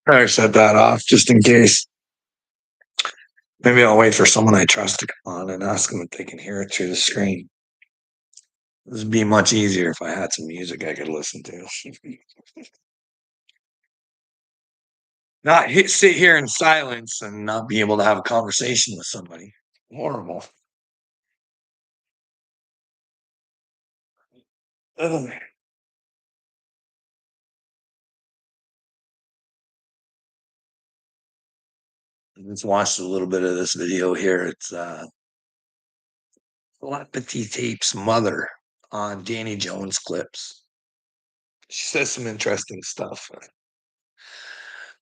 I shut that off just in case. Maybe I'll wait for someone I trust to come on and ask them if they can hear it through the screen. This would be much easier if I had some music I could listen to. Not sit here in silence and not be able to have a conversation with somebody. Horrible. Ugh. I just watched a little bit of this video here. It's Telepathy Tape's mother on Danny Jones clips. She says some interesting stuff.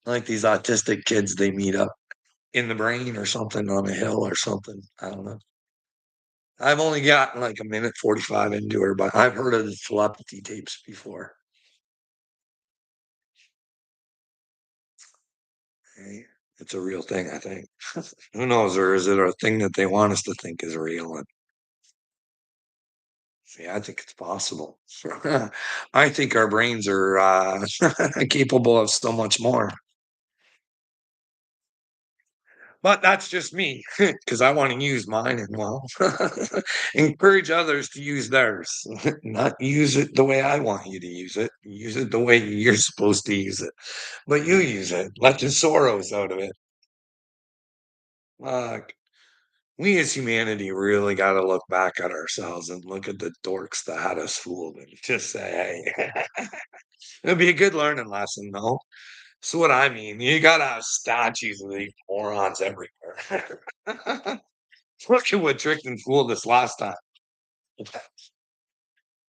Like these autistic kids they meet up in the brain or something on a hill or something. I don't know. I've only gotten like a minute 45 into her, but I've heard of the telepathy tapes before. Okay? It's a real thing, I think. Who knows? Or is it a thing that they want us to think is real? And see, I think it's possible. I think our brains are capable of so much more. But that's just me because I want to use mine and well, encourage others to use theirs, not use it the way I want you to use it. Use it the way you're supposed to use it. But you use it. Let the sorrows out of it. Fuck. We as humanity really got to look back at ourselves and look at the dorks that had us fooled and just say, hey, it'd be a good learning lesson, though. So what I mean, you gotta have statues of these morons everywhere. Look at what tricked and fooled us last time.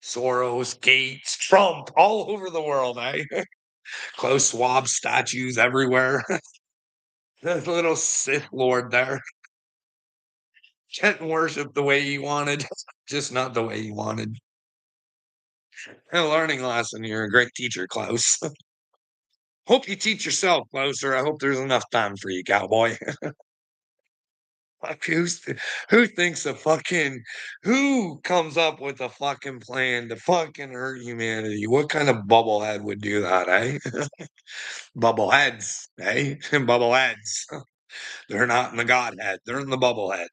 Soros, Gates, Trump, all over the world, eh? Klaus Schwab statues everywhere. That little Sith Lord there. Can't worship the way you wanted, just not the way you wanted. A learning lesson. You're a great teacher, Klaus. Hope you teach yourself, Klaus, or I hope there's enough time for you, cowboy. Like, who thinks a fucking who comes up with a fucking plan to fucking hurt humanity? What kind of bubblehead would do that, eh? Bubbleheads, eh? Bubbleheads. They're not in the godhead. They're in the bubblehead.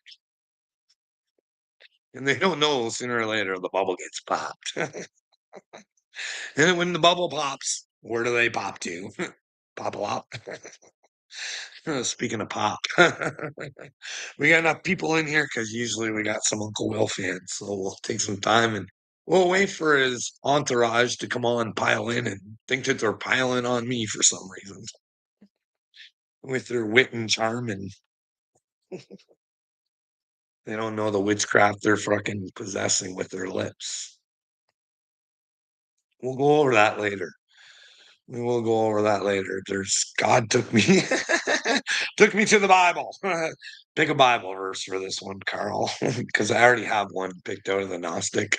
And they don't know sooner or later the bubble gets popped. And then when the bubble pops, where do they pop to? Pop a lot. Speaking of pop, we got enough people in here because usually we got some Uncle Will fans. So we'll take some time and we'll wait for his entourage to come on, pile in, and think that they're piling on me for some reason with their wit and charm. And they don't know the witchcraft they're fucking possessing with their lips. We'll go over that later. We will go over that later. There's God took me took me to the Bible. Pick a Bible verse for this one, Carl, because I already have one picked out of the Gnostic.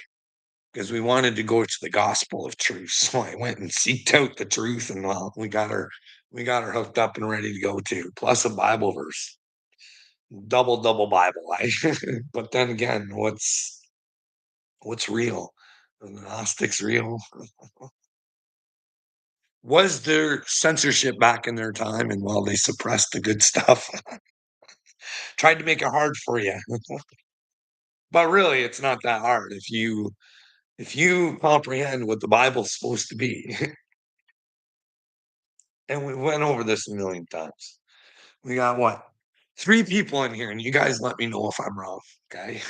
Because we wanted to go to the gospel of truth. So I went and seeked out the truth, and well, we got her hooked up and ready to go to. Plus a Bible verse. Double Bible. But then again, what's real? The Gnostics real? Was there censorship back in their time? And while they suppressed the good stuff, tried to make it hard for you. But really, it's not that hard if you comprehend what the Bible's supposed to be. And we went over this a million times. We got what? Three people in here, and you guys let me know if I'm wrong. Okay.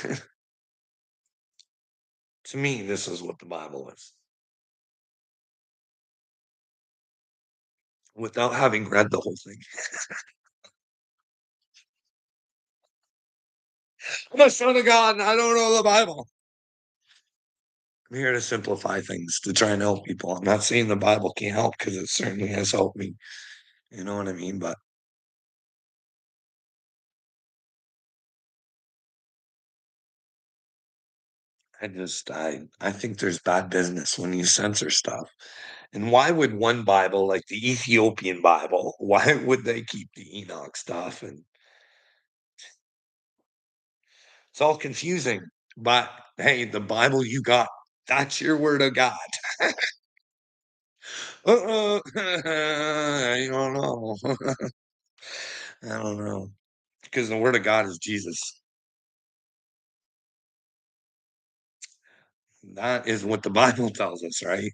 To me, this is what the Bible is. Without having read the whole thing. I'm a son of God and I don't know the Bible. I'm here to simplify things to try and help people. I'm not saying the Bible can't help because it certainly has helped me. You know what I mean? But I think there's bad business when you censor stuff. And why would one Bible, like the Ethiopian Bible, why would they keep the Enoch stuff? And it's all confusing. But hey, the Bible you got, that's your word of God. I don't know. I don't know. Because the word of God is Jesus. That is what the Bible tells us, right?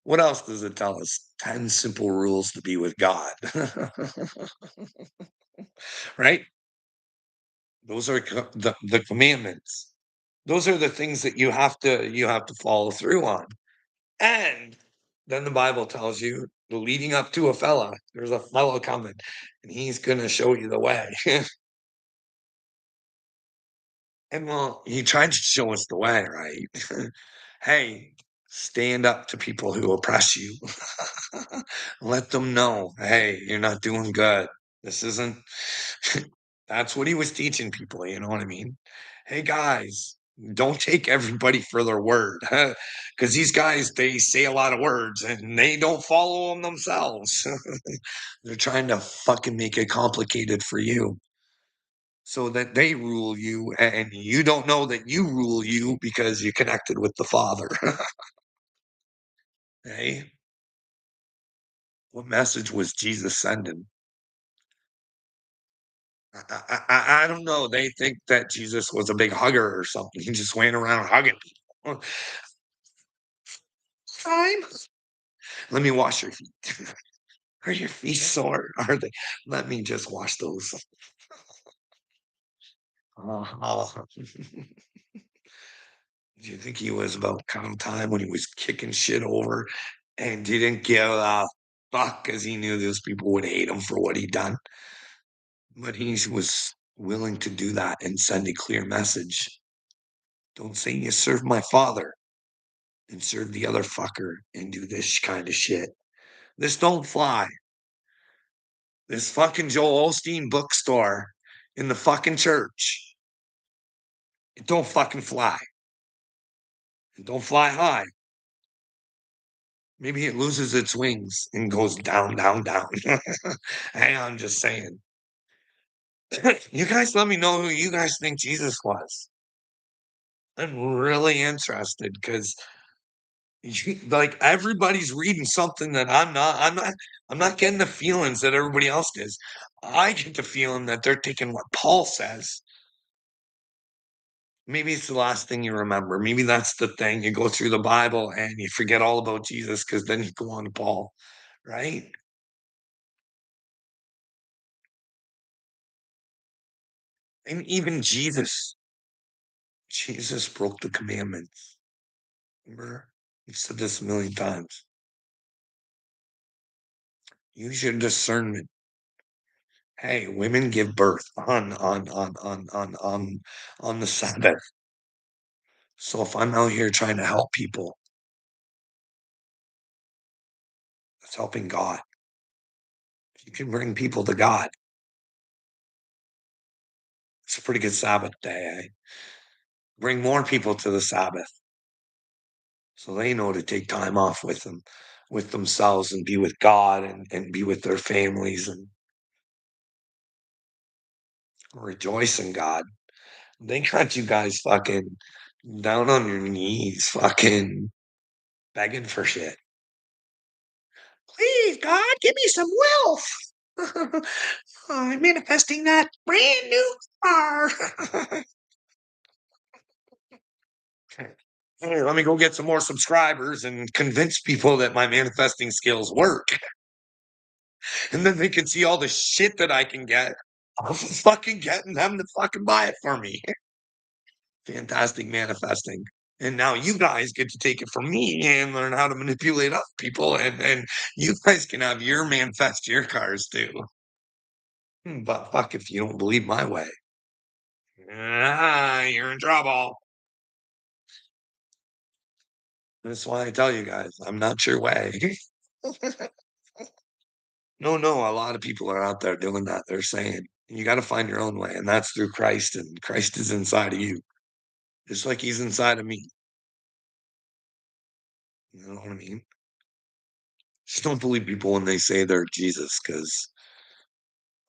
What else does it tell us? 10 simple rules to be with God. Right? Those are the commandments. Those are the things that you have to follow through on. And then the Bible tells you leading up to a fella, there's a fellow coming and he's gonna show you the way. And well, he tried to show us the way, right? Hey, stand up to people who oppress you. Let them know, hey, you're not doing good. This isn't that's what he was teaching people, you know what I mean? Hey guys, don't take everybody for their word. Because these guys, they say a lot of words and they don't follow them themselves. They're trying to fucking make it complicated for you so that they rule you and you don't know that you rule you because you connected with the Father. Hey, what message was Jesus sending? I don't know. They think that Jesus was a big hugger or something. He just went around hugging people. Time. Let me wash your feet. Are your feet sore? Are they? Let me just wash those. Oh. Do you think he was about count time when he was kicking shit over and didn't give a fuck because he knew those people would hate him for what he done? But he was willing to do that and send a clear message. Don't say you serve my father and serve the other fucker and do this kind of shit. This don't fly. This fucking Joel Osteen bookstore in the fucking church. It don't fucking fly. It don't fly high. Maybe it loses its wings and goes down, down, down. Hey, I'm just saying. You guys let me know who you guys think Jesus was. I'm really interested because like everybody's reading something that I'm not. I'm not getting the feelings that everybody else is. I get the feeling that they're taking what Paul says. Maybe it's the last thing you remember. Maybe that's the thing. You go through the Bible and you forget all about Jesus because then you go on to Paul, right? And even Jesus broke the commandments. Remember? You've said this a million times. Use your discernment. Hey, women give birth on the Sabbath. So if I'm out here trying to help people, that's helping God. If you can bring people to God, it's a pretty good Sabbath day. Eh? Bring more people to the Sabbath so they know to take time off with them, with themselves, and be with God and be with their families and rejoice in God. They got you guys fucking down on your knees, fucking begging for shit. Please, God, give me some wealth. I'm manifesting that brand new car. Hey, let me go get some more subscribers and convince people that my manifesting skills work. And then they can see all the shit that I can get. I'm fucking getting them to fucking buy it for me. Fantastic manifesting. And now you guys get to take it from me and learn how to manipulate other people, and you guys can have your manifest your cars too. But fuck if you don't believe my way. You're in trouble. That's why I tell you guys, I'm not your way. No, no, a lot of people are out there doing that. They're saying you got to find your own way, and that's through Christ, and Christ is inside of you, just like He's inside of me. You know what I mean? Just don't believe people when they say they're Jesus, because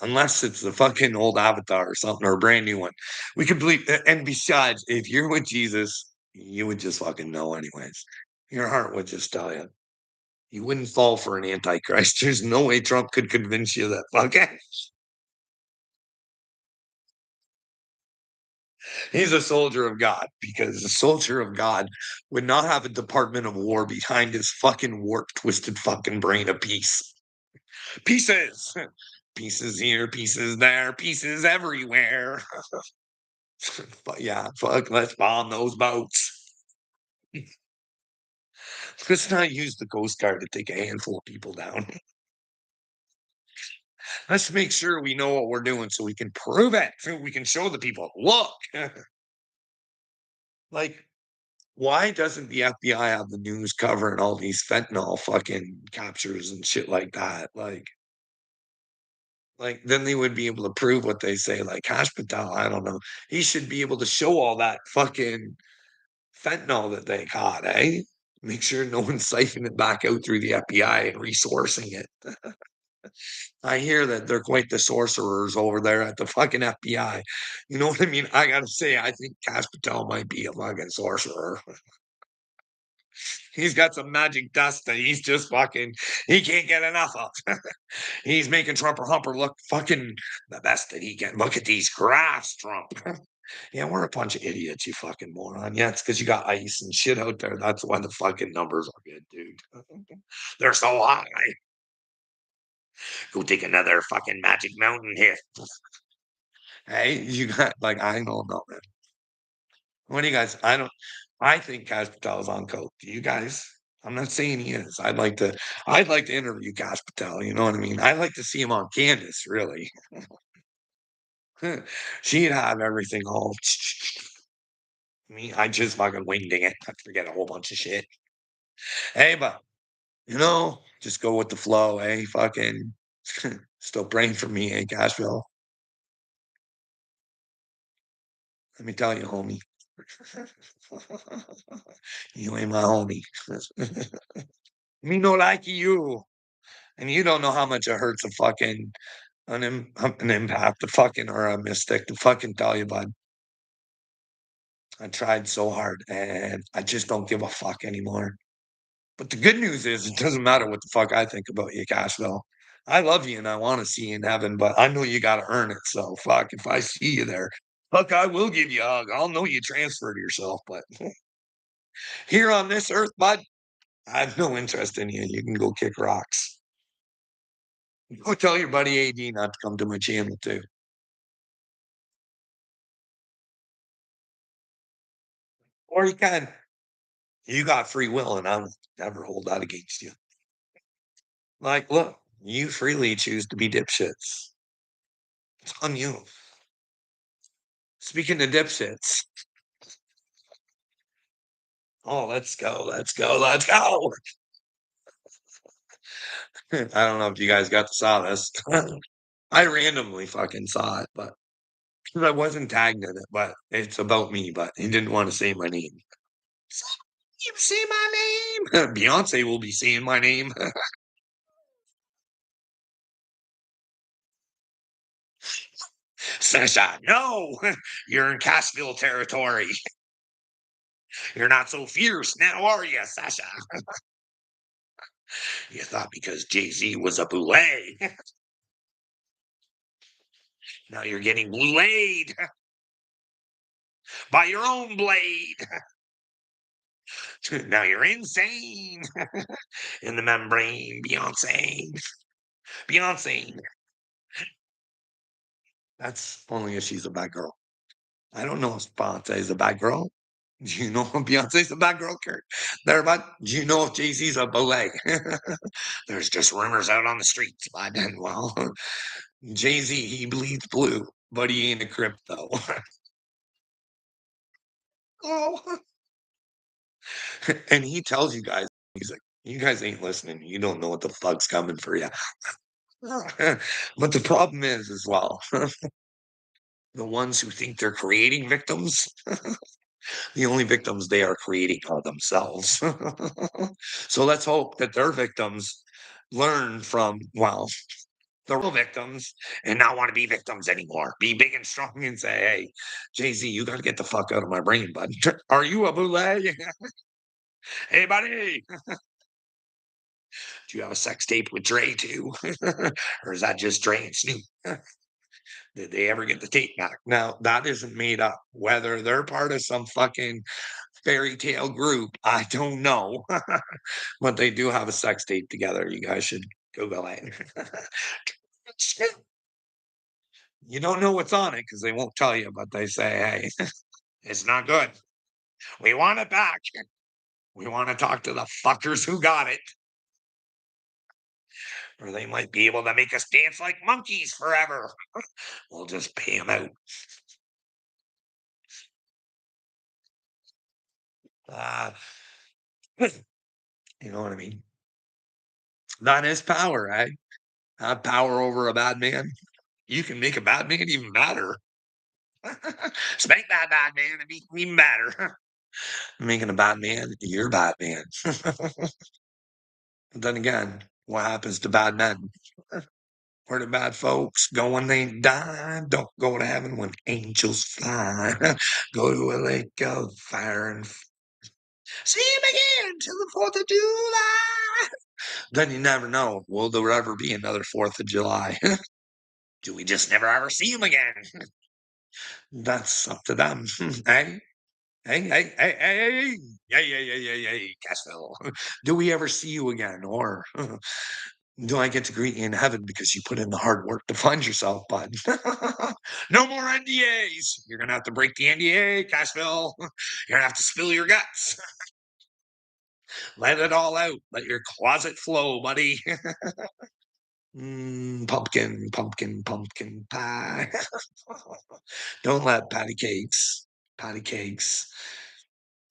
unless it's the fucking old avatar or something or a brand new one, we could believe. And besides, if you're with Jesus, you would just fucking know, anyways. Your heart would just tell you. You wouldn't fall for an antichrist. There's no way Trump could convince you that okay. He's a soldier of God because a soldier of God would not have a Department of War behind his fucking warped, twisted fucking brain of peace. Pieces. Pieces here, pieces there, pieces everywhere. But yeah, fuck, let's bomb those boats. Let's not use the Coast Guard to take a handful of people down. Let's make sure we know what we're doing so we can prove it. So we can show the people, look. Like, why doesn't the FBI have the news covering all these fentanyl fucking captures and shit like that? Like then they would be able to prove what they say. Like Cash Patel, I don't know. He should be able to show all that fucking fentanyl that they caught, eh? Make sure no one's siphoning it back out through the FBI and resourcing it. I hear that they're quite the sorcerers over there at the fucking FBI. You know what I mean? I gotta say, I think Cash Patel might be a fucking sorcerer. He's got some magic dust that he's just fucking he can't get enough of. He's making Trumper Humper look fucking the best that he can. Look at these graphs, Trump. Yeah, we're a bunch of idiots, you fucking moron. Yeah, it's because you got ice and shit out there. That's why the fucking numbers are good, dude. They're so high. Go take another fucking magic mountain hit. Hey, you got like I don't know, man. What do you guys? I don't. I think Cash Patel's on coke. Do you guys? I'm not saying he is. I'd like to interview Cash Patel. You know what I mean? I'd like to see him on Candace. Really, she'd have everything all. Me, I just fucking wingding it. I forget a whole bunch of shit. Hey, but just go with the flow. Hey, fucking, still praying for me, hey, Cashville. Let me tell you, homie. You ain't my homie. Me no like you. And you don't know how much it hurts a fucking an impact, a fucking or a mystic to fucking tell you, bud. I tried so hard and I just don't give a fuck anymore. But the good news is it doesn't matter what the fuck I think about you, Cashville. I love you and I want to see you in heaven, but I know you gotta earn it. So fuck if I see you there. Fuck, I will give you a hug. I'll know you transferred yourself, but here on this earth, bud, I have no interest in you. You can go kick rocks. Go tell your buddy AD not to come to my channel too. Or you can. You got free will, and I will never hold that against you. Like, look, you freely choose to be dipshits. It's on you. Speaking of dipshits, oh, let's go, let's go, let's go. I don't know if you guys got to saw this. I randomly fucking saw it, but 'cause I wasn't tagged in it, but it's about me, but he didn't want to say my name. You say my name. Beyonce will be saying my name. Sasha, no, you're in Cassville territory. You're not so fierce now, are you, Sasha? You thought because Jay-Z was a boule. Now you're getting bouleed by your own blade. Now you're insane in the membrane, Beyonce. Beyonce. That's only if she's a bad girl. I don't know if Beyonce is a bad girl. Do you know if Beyonce's a bad girl, Kurt? There, bud. Do you know if Jay-Z's a boule? There's just rumors out on the streets, bud. And well, Jay-Z, he bleeds blue, but he ain't a crypto. Oh, and he tells you guys, he's like, you guys ain't listening. You don't know what the fuck's coming for you. But the problem is, as well, the ones who think they're creating victims, the only victims they are creating are themselves. So let's hope that their victims learn from, well, the real victims and not want to be victims anymore. Be big and strong and say, hey, Jay-Z, you got to get the fuck out of my brain, bud. Are you a boule? Hey, buddy. Do you have a sex tape with Dre too? Or is that just Dre and Snoop? Did they ever get the tape back? Now, that isn't made up. Whether they're part of some fucking fairy tale group, I don't know. But they do have a sex tape together. You guys should Google it. You don't know what's on it because they won't tell you, but they say, hey, it's not good. We want it back. We want to talk to the fuckers who got it, or they might be able to make us dance like monkeys forever. We'll just pay them out. Uh, you know what I mean? That is power, eh? Have power over a bad man. You can make a bad man even badder. Spank that bad man and make him even badder. Making a bad man, you're bad man. But then again, what happens to bad men? Where the bad folks go when they die? Don't go to heaven when angels fly. Go to a lake of fire and see him again till the 4th of July. Then you never know. Will there ever be another 4th of July? Do we just never ever see him again? That's up to them. Hey, hey, hey, hey, hey, hey, Cashville. Do we ever see you again? Or do I get to greet you in heaven because you put in the hard work to find yourself, bud? No more NDAs. You're going to have to break the NDA, Cashville. You're going to have to spill your guts. Let it all out. Let your closet flow, buddy. Pumpkin, pumpkin, pumpkin pie. Don't let patty cakes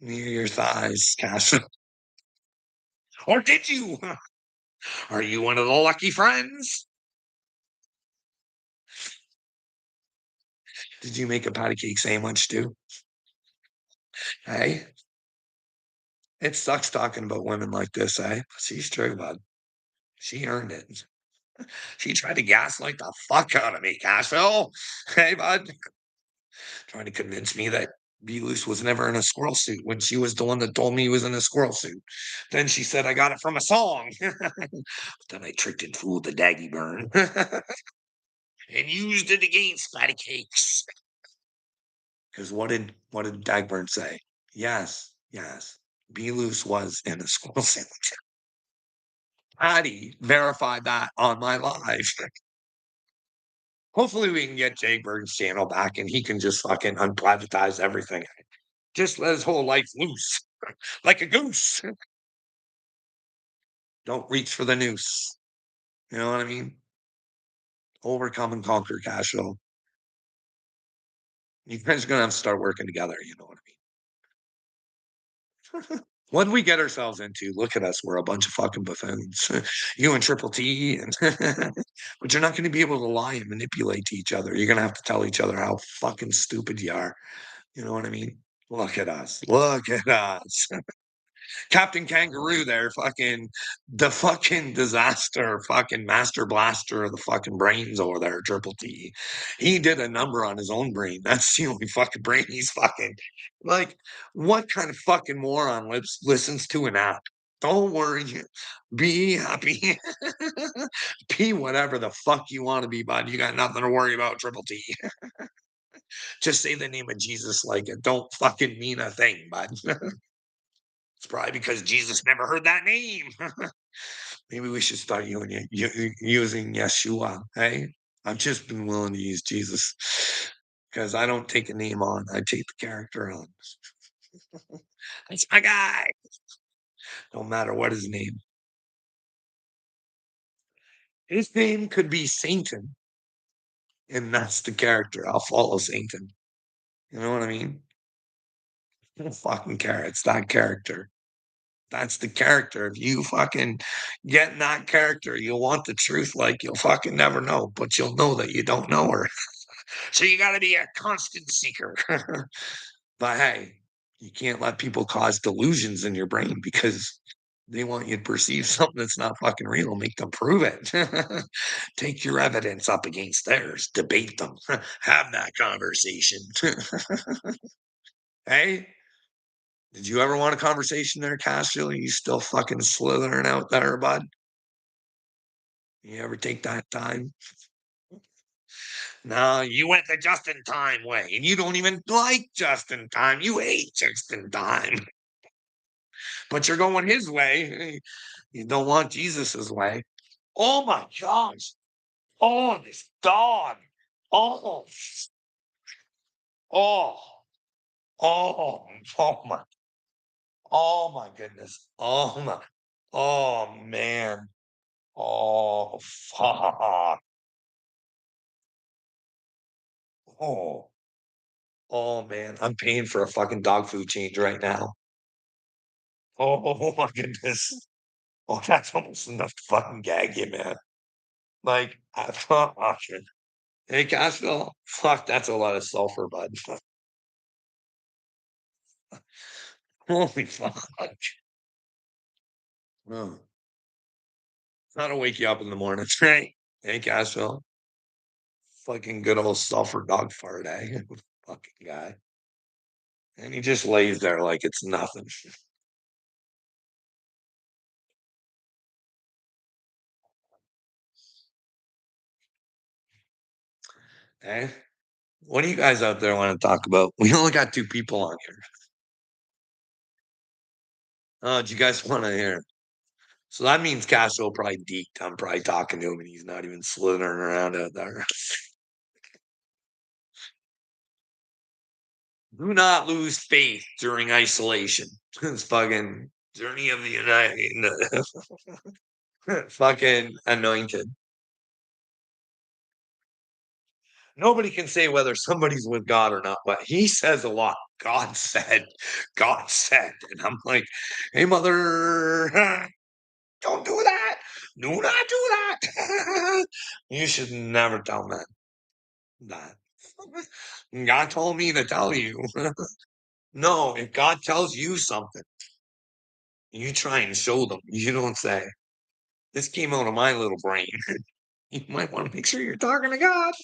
near your thighs, Cash. Or did you? Are you one of the lucky friends? Did you make a patty cake sandwich too? Hey, it sucks talking about women like this, eh? She's true, bud. She earned it. She tried to gaslight the fuck out of me, Cashville. Hey, bud. Trying to convince me that Belush was never in a squirrel suit when she was the one that told me he was in a squirrel suit. Then she said I got it from a song. But then I tricked and fooled the daggy burn and used it against patty cakes. Because what did Dagburn say? Yes, yes. Belush was in a squirrel suit. Patty verified that on my live. Hopefully we can get Jay Bird's channel back and he can just fucking unprivatize everything. Just let his whole life loose like a goose. Don't reach for the noose. You know what I mean? Overcome and conquer, Cashel. You guys are gonna have to start working together. You know what I mean? What did we get ourselves into? Look at us. We're a bunch of fucking buffoons. You and Triple T, and but you're not going to be able to lie and manipulate to each other. You're going to have to tell each other how fucking stupid you are. You know what I mean? Look at us. Look at us. Captain Kangaroo there, fucking the fucking disaster, fucking master blaster of the fucking brains over there, Triple T. He did a number on his own brain. That's the only fucking brain he's fucking like. What kind of fucking moron listens to an app? Don't worry. Be happy. Be whatever the fuck you want to be, bud. You got nothing to worry about, Triple T. Just say the name of Jesus like it. Don't fucking mean a thing, bud. It's probably because Jesus never heard that name. Maybe we should start using Yeshua. Hey, I've just been willing to use Jesus because I don't take a name on, I take the character on. That's my guy. No matter what his name. His name could be Satan, and that's the character. I'll follow Satan. You know what I mean? I don't fucking care. It's that character. That's the character. If you fucking get in that character, you'll want the truth like you'll fucking never know, but you'll know that you don't know her. So you got to be a constant seeker. But hey, you can't let people cause delusions in your brain because they want you to perceive something that's not fucking real. Make them prove it. Take your evidence up against theirs. Debate them. Have that conversation. Hey, Did you ever want a conversation there, Castile? You still fucking slithering out there, bud? You ever take that time? No, you went the just in time way, and you don't even like just in time. You hate just in time, but you're going his way. You don't want Jesus's way. Oh my gosh. Oh, this dog. Oh, oh, oh, oh my goodness. Oh man. Oh, fuck. Oh, oh man. I'm paying for a fucking dog food change right now. Oh my goodness. Oh, that's almost enough to fucking gag you, man. Like, fuck. Hey, Cashville. Fuck, that's a lot of sulfur, bud. Holy fuck. Oh, that'll wake you up in the morning. Hey, hey, Cashville. Fucking good old sulfur dog fart, eh? Fucking guy. And he just lays there like it's nothing. Eh? What do you guys out there want to talk about? We only got two people on here. Oh, do you guys want to hear? So that means Castro probably deeked. I'm probably talking to him and he's not even slithering around out there. Do not lose faith during isolation. It's fucking journey of the United, fucking anointed. Nobody can say whether somebody's with God or not, but he says a lot. God said, and I'm like, hey, mother, don't do that. Do not do that. You should never tell men that. God told me to tell you. No, if God tells you something, you try and show them. You don't say, this came out of my little brain. You might want to make sure you're talking to God.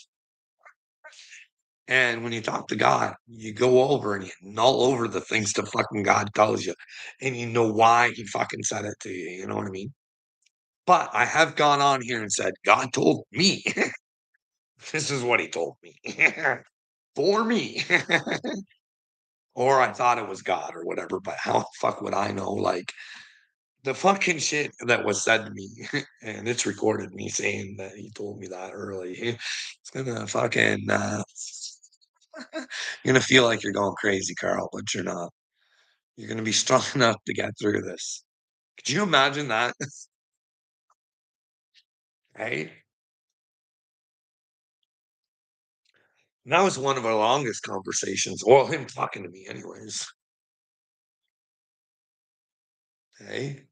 And when you talk to God, you go over and you null over the things that fucking God tells you, and you know why he fucking said it to you. You know what I mean? But I have gone on here and said, God told me. This is what he told me for me. Or I thought it was God or whatever, but how the fuck would I know? Like the fucking shit that was said to me, and it's recorded me saying that he told me that early. It's gonna fucking you're gonna feel like you're going crazy, Carl, but you're not. You're gonna be strong enough to get through this. Could you imagine that? Right? And that was one of our longest conversations. Well, him talking to me, anyways. Hey.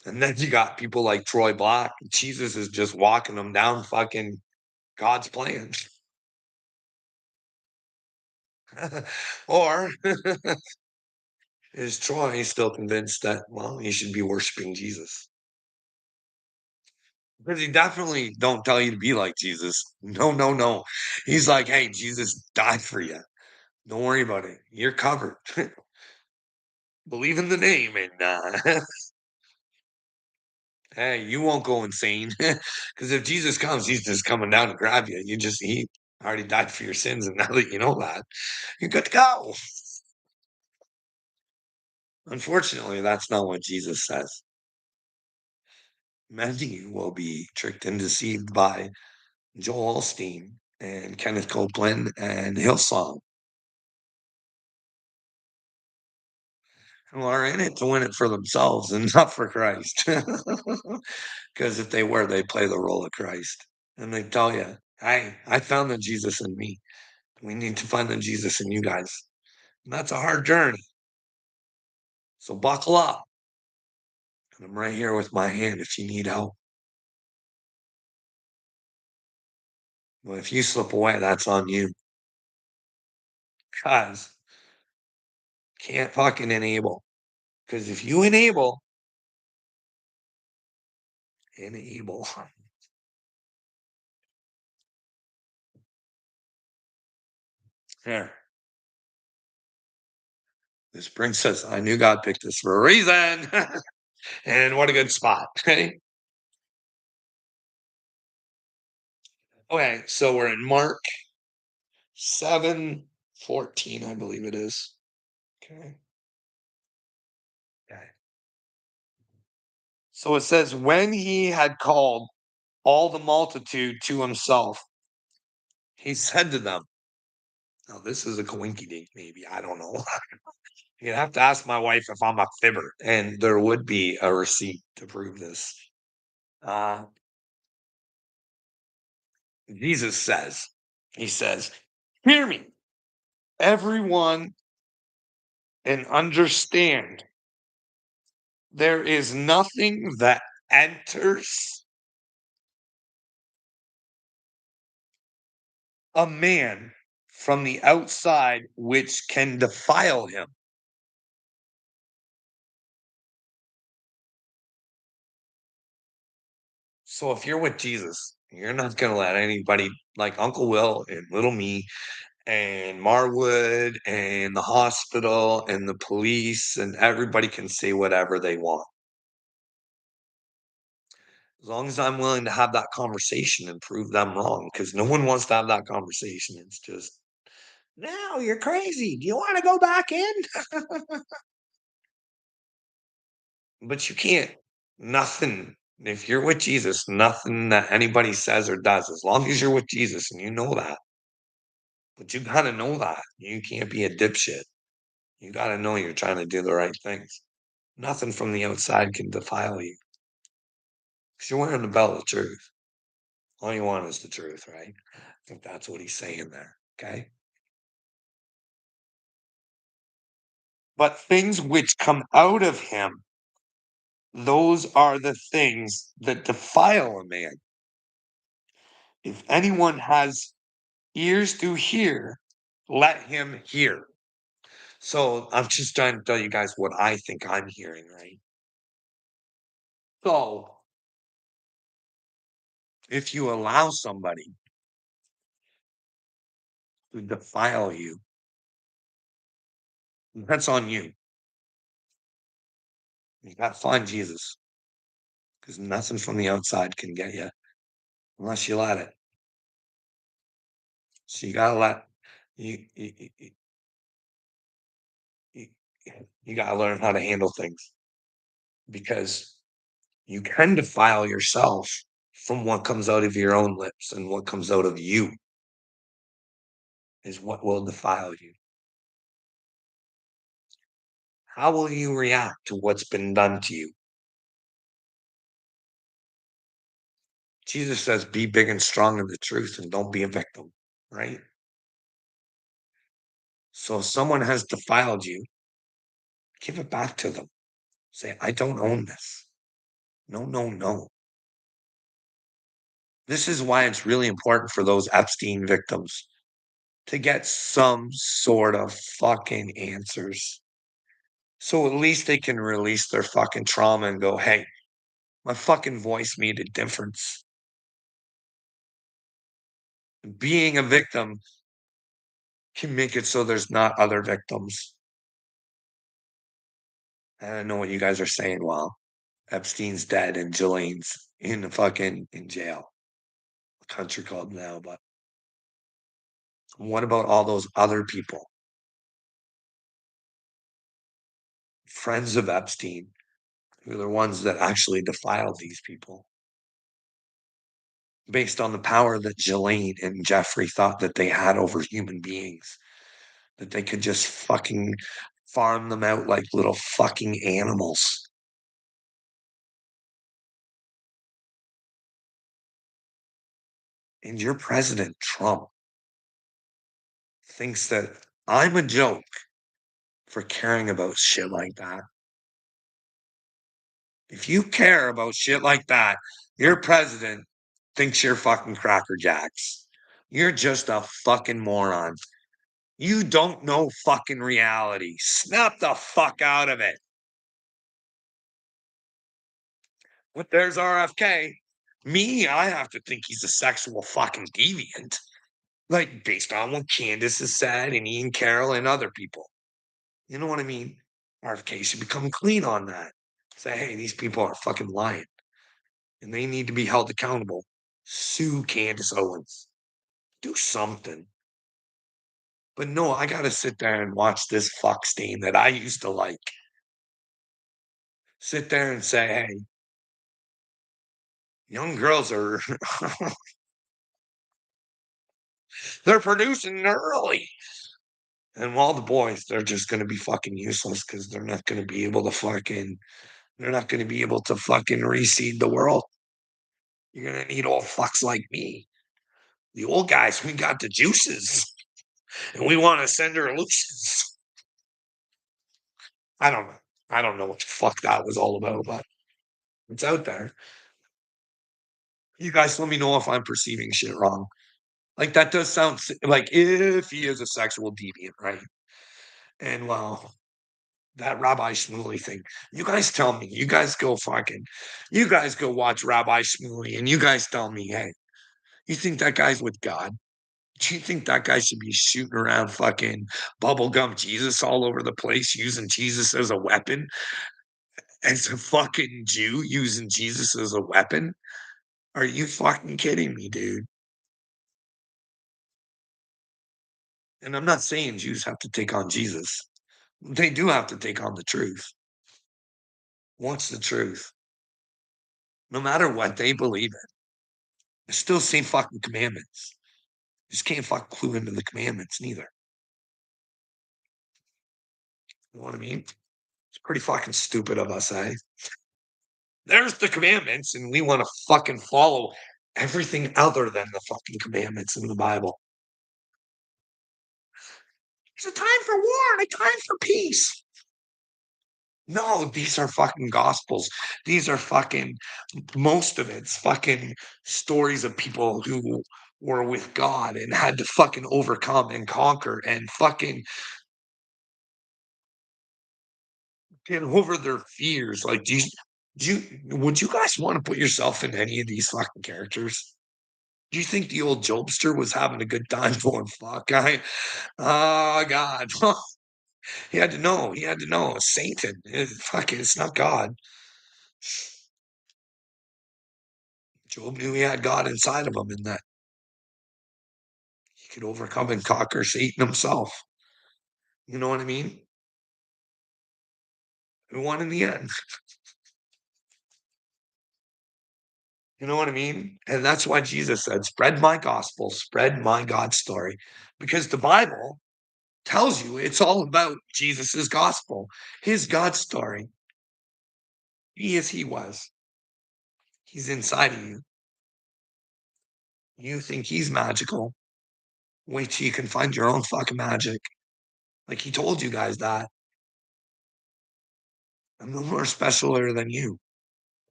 And then you got people like Troy Black. Jesus is just walking them down fucking God's plan. Or is Troy still convinced that, well, he should be worshiping Jesus? Because he definitely don't tell you to be like Jesus. No, no, no. He's like, hey, Jesus died for you. Don't worry about it. You're covered. Believe in the name and hey, you won't go insane. Because if Jesus comes, he's just coming down to grab you. He already died for your sins, and now that you know that, you're good to go. Unfortunately, that's not what Jesus says. Many will be tricked and deceived by Joel Osteen and Kenneth Copeland and Hillsong, who are in it to win it for themselves and not for Christ. Because if they were, they'd play the role of Christ. And they tell you, hey, I found the Jesus in me. We need to find the Jesus in you guys. And that's a hard journey. So buckle up. And I'm right here with my hand if you need help. But if you slip away, that's on you. Guys, can't fucking enable. Because if you enable, there. This brings us, I knew God picked us for a reason. And what a good spot, right? Okay, so we're in Mark 7:14, I believe it is. Okay. Okay. So it says, when he had called all the multitude to himself, he said to them, now this is a coinky dink, maybe. I don't know. You'd have to ask my wife if I'm a fibber, and there would be a receipt to prove this. Uh, Jesus says, he says, hear me, everyone, and understand there is nothing that enters a man from the outside which can defile him. So if you're with Jesus, you're not going to let anybody like Uncle Will and little me and Marwood and the hospital and the police and everybody can say whatever they want. As long as I'm willing to have that conversation and prove them wrong, because no one wants to have that conversation. It's just, no, you're crazy. Do you want to go back in? But you can't. Nothing. If you're with Jesus, nothing that anybody says or does, as long as you're with Jesus and you know that, but you gotta know that. You can't be a dipshit. You gotta know you're trying to do the right things. Nothing from the outside can defile you. Because you're wearing the belt of truth. All you want is the truth, right? I think that's what he's saying there. Okay. But things which come out of him, those are the things that defile a man. If anyone has ears to hear, let him hear. So I'm just trying to tell you guys what I think I'm hearing, right? So if you allow somebody to defile you, that's on you. You got to find Jesus because nothing from the outside can get you unless you let it. So you got to let you, you, you got to learn how to handle things because you can defile yourself from what comes out of your own lips, and what comes out of you is what will defile you. How will you react to what's been done to you? Jesus says, be big and strong in the truth and don't be a victim, right? So if someone has defiled you, give it back to them. Say, I don't own this. No, no, no. This is why it's really important for those Epstein victims to get some sort of fucking answers. So at least they can release their fucking trauma and go, hey, my fucking voice made a difference. Being a victim can make it so there's not other victims. I don't know what you guys are saying. Well, Epstein's dead and Ghislaine's in jail. A country club now, but what about all those other people? Friends of Epstein, who are the ones that actually defiled these people based on the power that Ghislaine and Jeffrey thought that they had over human beings, that they could just fucking farm them out like little fucking animals. And your president, Trump, thinks that I'm a joke for caring about shit like that. If you care about shit like that, your president thinks you're fucking Cracker Jacks. You're just a fucking moron. You don't know fucking reality. Snap the fuck out of it. But there's RFK. Me, I have to think he's a sexual fucking deviant. Like, based on what Candace has said and Ian Carroll and other people. You know what I mean? RFK should become clean on that. Say, hey, these people are fucking lying and they need to be held accountable. Sue Candace Owens. Do something. But no, I gotta sit there and watch this fuck stain that I used to like. Sit there and say, hey, young girls are they're producing early. And all the boys, they're just gonna be fucking useless because they're not gonna be able to fucking they're not gonna be able to fucking reseed the world. You're gonna need old fucks like me. The old guys, we got the juices and we want to send her looses. I don't know. I don't know what the fuck that was all about, but it's out there. You guys let me know if I'm perceiving shit wrong. Like that does sound like if he is a sexual deviant, right? And well, that Rabbi Shmuley thing. You guys tell me. You guys go fucking. You guys go watch Rabbi Shmuley, and you guys tell me, hey, you think that guy's with God? Do you think that guy should be shooting around fucking bubblegum Jesus all over the place, using Jesus as a weapon? As a fucking Jew using Jesus as a weapon? Are you fucking kidding me, dude? And I'm not saying Jews have to take on Jesus. They do have to take on the truth. What's the truth? No matter what they believe in, it's still the same fucking commandments. You just can't fucking clue into the commandments neither. You know what I mean? It's pretty fucking stupid of us, eh? There's the commandments, and we want to fucking follow everything other than the fucking commandments in the Bible. There's a time for war and a time for peace. No, these are fucking gospels. These are fucking most of it's fucking stories of people who were with God and had to fucking overcome and conquer and fucking get over their fears. Like, would you guys want to put yourself in any of these fucking characters? Do you think the old Jobster was having a good time going, fuck, oh God. He had to know. He had to know. Satan. Fuck it, it's not God. Job knew he had God inside of him and that he could overcome and conquer Satan himself. You know what I mean? He won in the end. You know what I mean? And that's why Jesus said, spread my gospel, spread my God story. Because the Bible tells you it's all about Jesus's gospel, his God story. He is, he was. He's inside of you. You think he's magical. Wait till you can find your own fucking magic. Like he told you guys that. I'm no more specialer than you.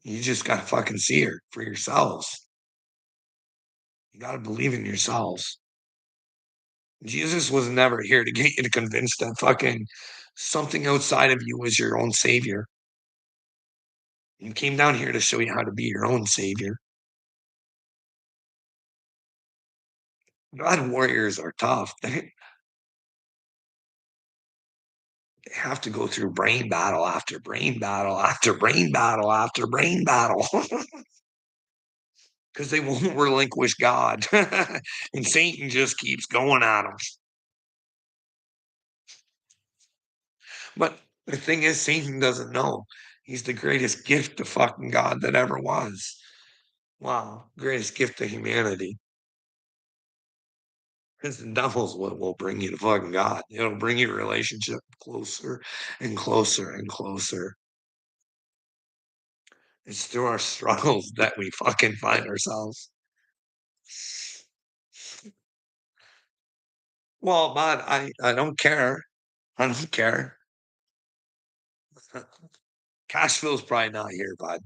You just gotta fucking see her for yourselves. You gotta believe in yourselves. Jesus was never here to get you to convince that fucking something outside of you was your own savior. He came down here to show you how to be your own savior. God warriors are tough. They have to go through brain battle after brain battle after brain battle after brain battle because they won't relinquish God. And Satan just keeps going at them. But the thing is, Satan doesn't know. He's the greatest gift to fucking God that ever was. Wow, greatest gift to humanity. Because the devil's what will bring you to fucking God. It'll bring your relationship closer and closer and closer. It's through our struggles that we fucking find ourselves. Well, but I don't care. I don't care. Cashflow's probably not here, bud.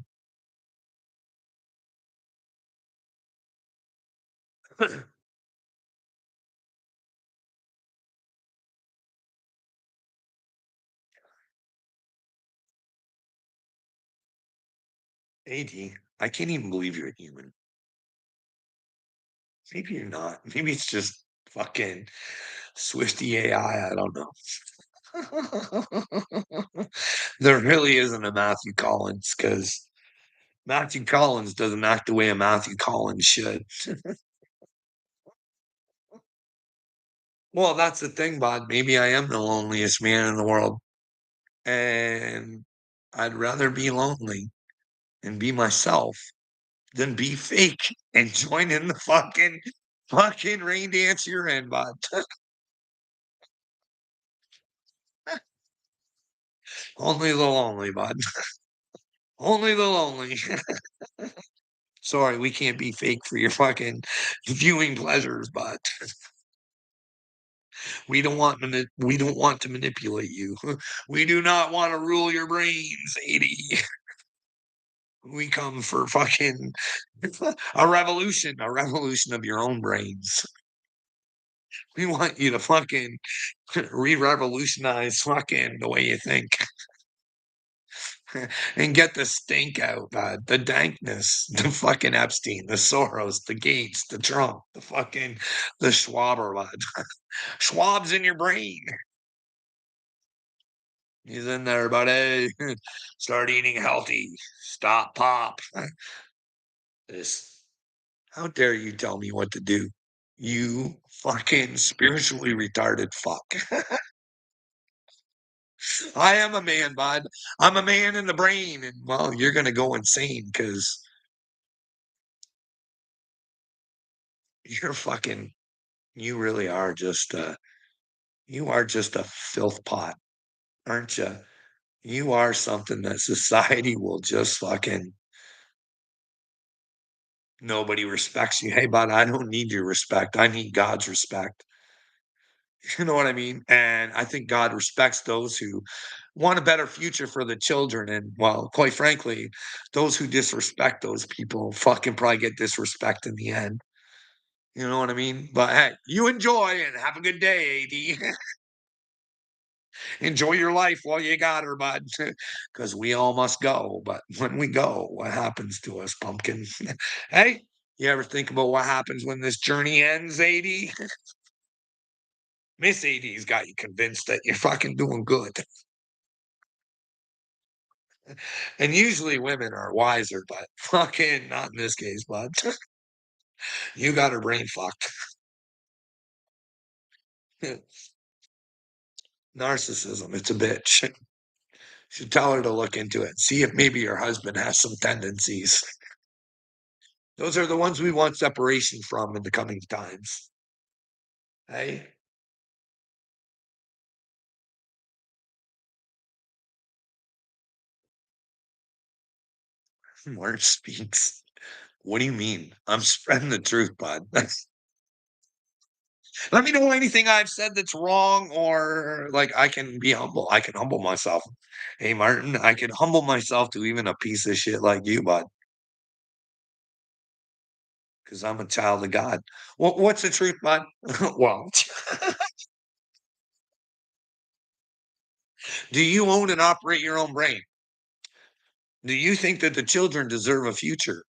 80. I can't even believe you're a human. Maybe you're not. Maybe it's just fucking Swifty AI. I don't know. There really isn't a Matthew Collins because Matthew Collins doesn't act the way a Matthew Collins should. Well, that's the thing, bud. Maybe I am the loneliest man in the world, and I'd rather be lonely and be myself than be fake and join in the fucking rain dance you're in, bud. Only the lonely, bud. Only the lonely. Sorry, we can't be fake for your fucking viewing pleasures, but we don't want to manipulate you. We do not want to rule your brains, 80. We come for fucking a revolution of your own brains. We want you to fucking re-revolutionize fucking the way you think and get the stink out, the dankness, the fucking Epstein, the Soros, the Gates, the Trump, the Schwaber, Schwab's in your brain. He's in there, buddy. Start eating healthy. Stop pop. This. How dare you tell me what to do? You fucking spiritually retarded fuck. I am a man, bud. I'm a man in the brain, and well, you're gonna go insane because you're fucking. You really are just you are just a filth pot, aren't you? You are something that society will just fucking nobody respects you. Hey, bud, I don't need your respect. I need God's respect. You know what I mean? And I think God respects those who want a better future for the children. And well, quite frankly, those who disrespect those people fucking probably get disrespect in the end. You know what I mean? But hey, you enjoy and have a good day, AD. Enjoy your life while you got her, bud. Because we all must go. But when we go, what happens to us, pumpkin? Hey, you ever think about what happens when this journey ends, AD? Miss AD's got you convinced that you're fucking doing good. And usually women are wiser, but fucking not in this case, bud. You got her brain fucked. Narcissism, it's a bitch. Should tell her to look into it. See if maybe your husband has some tendencies. Those are the ones we want separation from in the coming times. Hey, word speaks. What do you mean? I'm spreading the truth, bud. Let me know anything I've said that's wrong, or like I can be humble. I can humble myself. Hey, Martin, I can humble myself to even a piece of shit like you, bud, because I'm a child of God. What's the truth, bud? Well, do you own and operate your own brain? Do you think that the children deserve a future?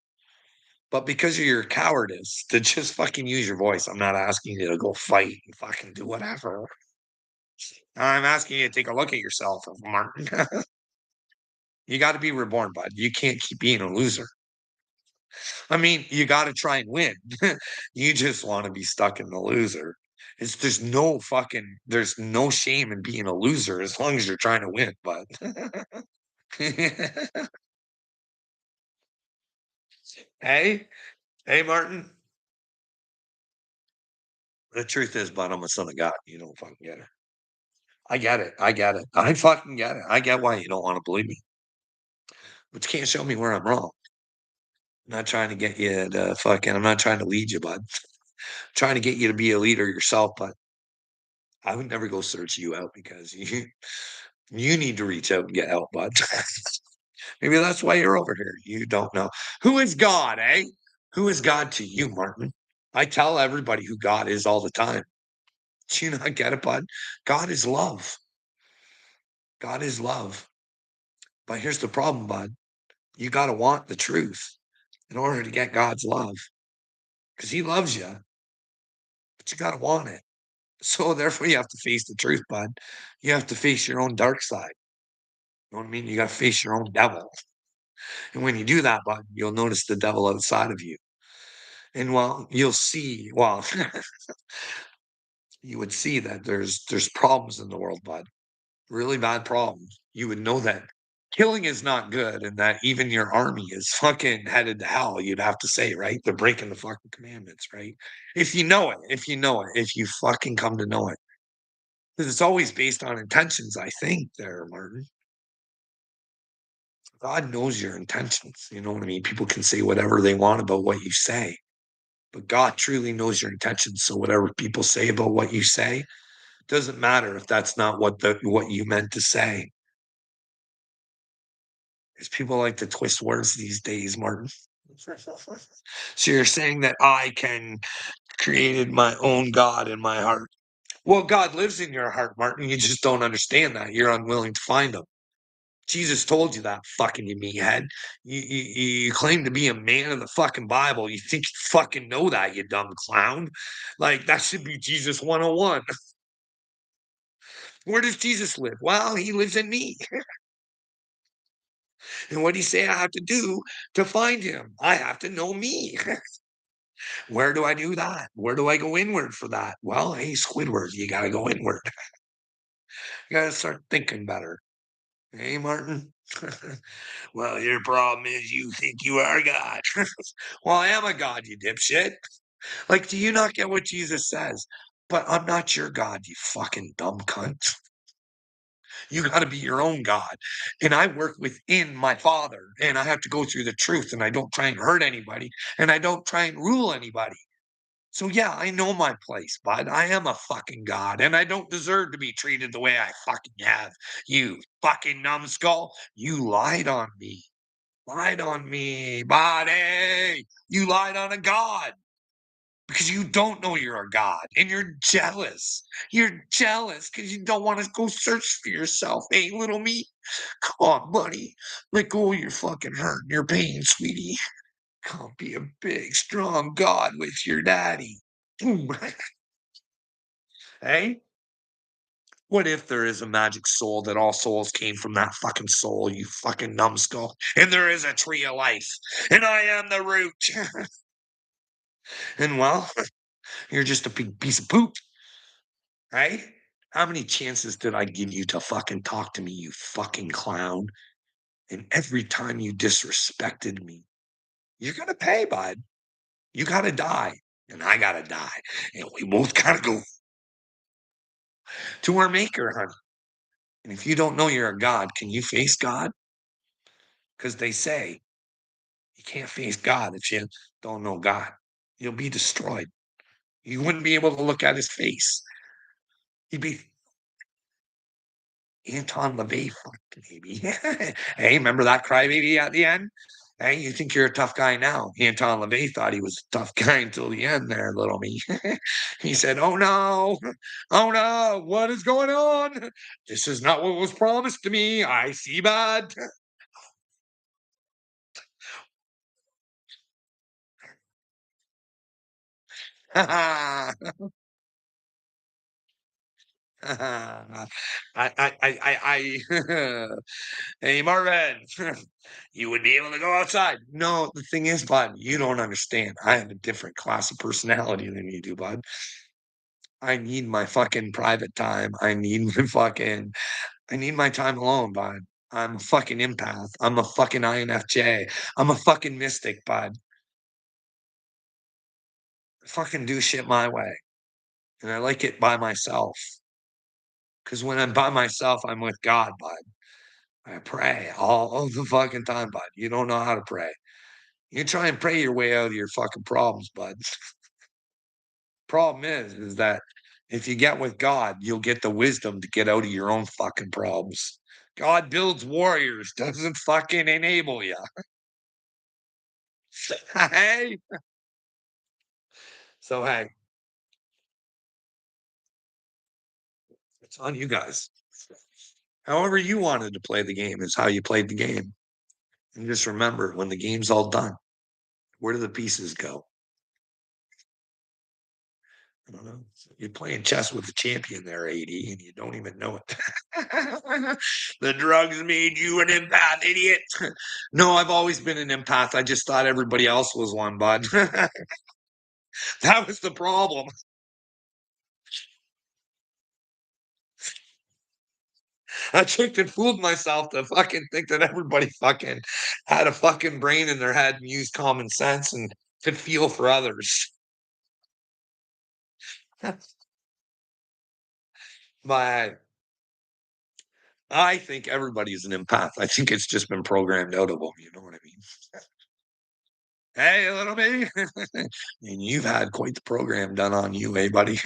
But because of your cowardice to just fucking use your voice, I'm not asking you to go fight and fucking do whatever. I'm asking you to take a look at yourself, Martin. You got to be reborn, bud. You can't keep being a loser. I mean, you got to try and win. You just want to be stuck in the loser. There's no shame in being a loser as long as you're trying to win, but hey, hey, Martin. The truth is, bud, I'm a son of God. You don't fucking get it. I get it. I get it. I fucking get it. I get why you don't want to believe me, but you can't show me where I'm wrong. I'm not trying to get you to fucking. I'm not trying to lead you, bud. I'm trying to get you to be a leader yourself, but I would never go search you out because you need to reach out and get help, bud. Maybe that's why you're over here. You don't know. Who is God, eh? Who is God to you, Martin? I tell everybody who God is all the time. Do you not get it, bud? God is love. God is love. But here's the problem, bud. You got to want the truth in order to get God's love because He loves you, but you got to want it. So therefore, you have to face the truth, bud. You have to face your own dark side. You know what I mean? You got to face your own devil. And when you do that, bud, you'll notice the devil outside of you. And well, you'll see, well, you would see that there's problems in the world, bud. Really bad problems. You would know that killing is not good and that even your army is fucking headed to hell, you'd have to say, right? They're breaking the fucking commandments, right? If you fucking come to know it. Because it's always based on intentions, I think, there, Martin. God knows your intentions. You know what I mean? People can say whatever they want about what you say, but God truly knows your intentions. So whatever people say about what you say doesn't matter if that's not what you meant to say. Because people like to twist words these days, Martin. So you're saying that I can created my own God in my heart. Well, God lives in your heart, Martin. You just don't understand that. You're unwilling to find him. Jesus told you that, fucking you meathead. You claim to be a man of the fucking Bible. You think you fucking know that, you dumb clown. Like, that should be Jesus 101. Where does Jesus live? Well, he lives in me. And what do you say I have to do to find him? I have to know me. Where do I do that? Where do I go inward for that? Well, hey, Squidward, you got to go inward. You got to start thinking better. Hey, Martin. Well, your problem is you think you are God. Well, I am a God, you dipshit. Like, do you not get what Jesus says? But I'm not your God, you fucking dumb cunt. You got to be your own God. And I work within my Father, and I have to go through the truth, and I don't try and hurt anybody, and I don't try and rule anybody. So, yeah, I know my place, bud. I am a fucking God, and I don't deserve to be treated the way I fucking have. You fucking numbskull. You lied on me. Lied on me, buddy. You lied on a God because you don't know you're a God and you're jealous. You're jealous because you don't want to go search for yourself. Hey, little me, come on, buddy. Let go of your fucking hurt and your pain, sweetie. Come be a big, strong God with your daddy. Boom. Hey? What if there is a magic soul that all souls came from that fucking soul, you fucking numbskull? And there is a tree of life, and I am the root. And well, you're just a big piece of poop, right? How many chances did I give you to fucking talk to me, you fucking clown? And every time you disrespected me, you're gonna pay, bud. You gotta die, and I gotta die, and we both gotta go to our maker, honey. And if you don't know you're a god, can you face God? Because they say you can't face God if you don't know God. You'll be destroyed. You wouldn't be able to look at his face. You'd be Anton LaVey, fuck baby. Hey, remember that crybaby at the end? Hey, you think you're a tough guy now. Anton LaVey thought he was a tough guy until the end there, little me. He said, oh no, oh no, what is going on? This is not what was promised to me. I see bad. I hey, Marvin, you would be able to go outside. No, the thing is, bud, you don't understand. I have a different class of personality than you do, bud. I need my fucking private time. I need my time alone, bud. I'm a fucking empath. I'm a fucking INFJ. I'm a fucking mystic, bud. I fucking do shit my way. And I like it by myself. Because when I'm by myself, I'm with God, bud. I pray all the fucking time, bud. You don't know how to pray. You try and pray your way out of your fucking problems, bud. Problem is that if you get with God, you'll get the wisdom to get out of your own fucking problems. God builds warriors, doesn't fucking enable you. Hey, so hey, it's on you guys. However you wanted to play the game is how you played the game. And just remember, when the game's all done, where do the pieces go? I don't know. You're playing chess with the champion there, AD, and you don't even know it. The drugs made you an empath, idiot. No, I've always been an empath. I just thought everybody else was one, bud. That was the problem. I tricked and fooled myself to fucking think that everybody fucking had a fucking brain in their head and used common sense and could feel for others. But I think everybody's an empath. I think it's just been programmed out of them. You know what I mean? Hey, little baby. And you've had quite the program done on you, eh, buddy?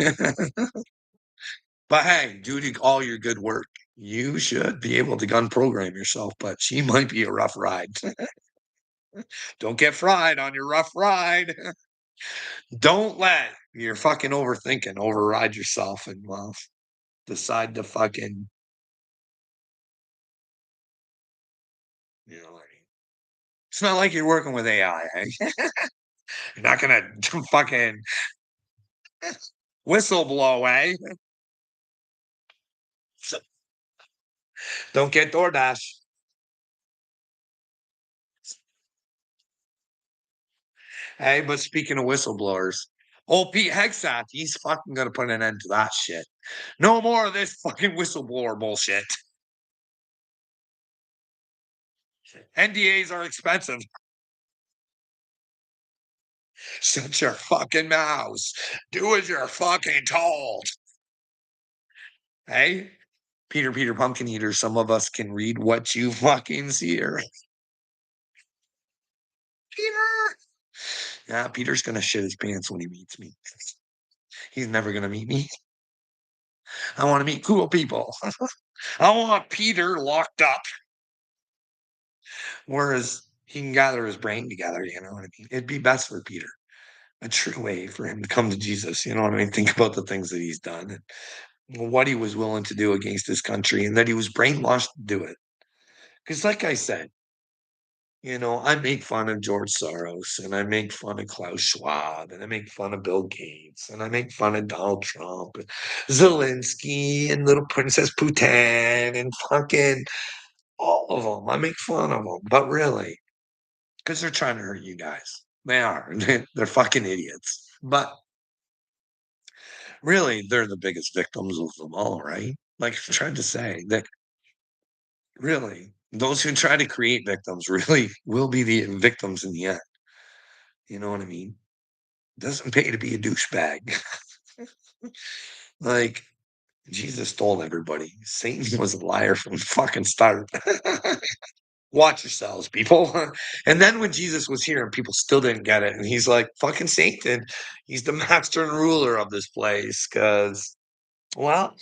But hey, due to all your good work, you should be able to gun program yourself, but she might be a rough ride. Don't get fried on your rough ride. Don't let your fucking overthinking override yourself and, well, decide to fucking, you know, what I mean, it's not like you're working with AI, eh? You're not gonna fucking whistle blow, eh? So don't get DoorDash. Hey, but speaking of whistleblowers, old Pete Hegseth, he's fucking gonna put an end to that shit. No more of this fucking whistleblower bullshit. NDAs are expensive. Shut your fucking mouths. Do as you're fucking told. Hey, Peter Pumpkin Eater, some of us can read what you fucking see here. Peter. Yeah, Peter's gonna shit his pants when he meets me. He's never gonna meet me. I want to meet cool people. I want Peter locked up, whereas he can gather his brain together. You know what I mean? It'd be best for Peter, a true way for him to come to Jesus. You know what I mean? Think about the things that he's done and what he was willing to do against his country, and that he was brainwashed to do it. Because, like I said, I make fun of George Soros and I make fun of Klaus Schwab and I make fun of Bill Gates and I make fun of Donald Trump and Zelensky and little Princess Putin and fucking all of them. I make fun of them, but really, because they're trying to hurt you guys. They are. They're fucking idiots. But really, they're the biggest victims of them all, right? Like I tried to say, that really, those who try to create victims really will be the victims in the end. You know what I mean? Doesn't pay to be a douchebag. Like, Jesus told everybody Satan was a liar from the fucking start. Watch yourselves, people. And then when Jesus was here and people still didn't get it, and he's like, fucking Satan, he's the master and ruler of this place. Because, well,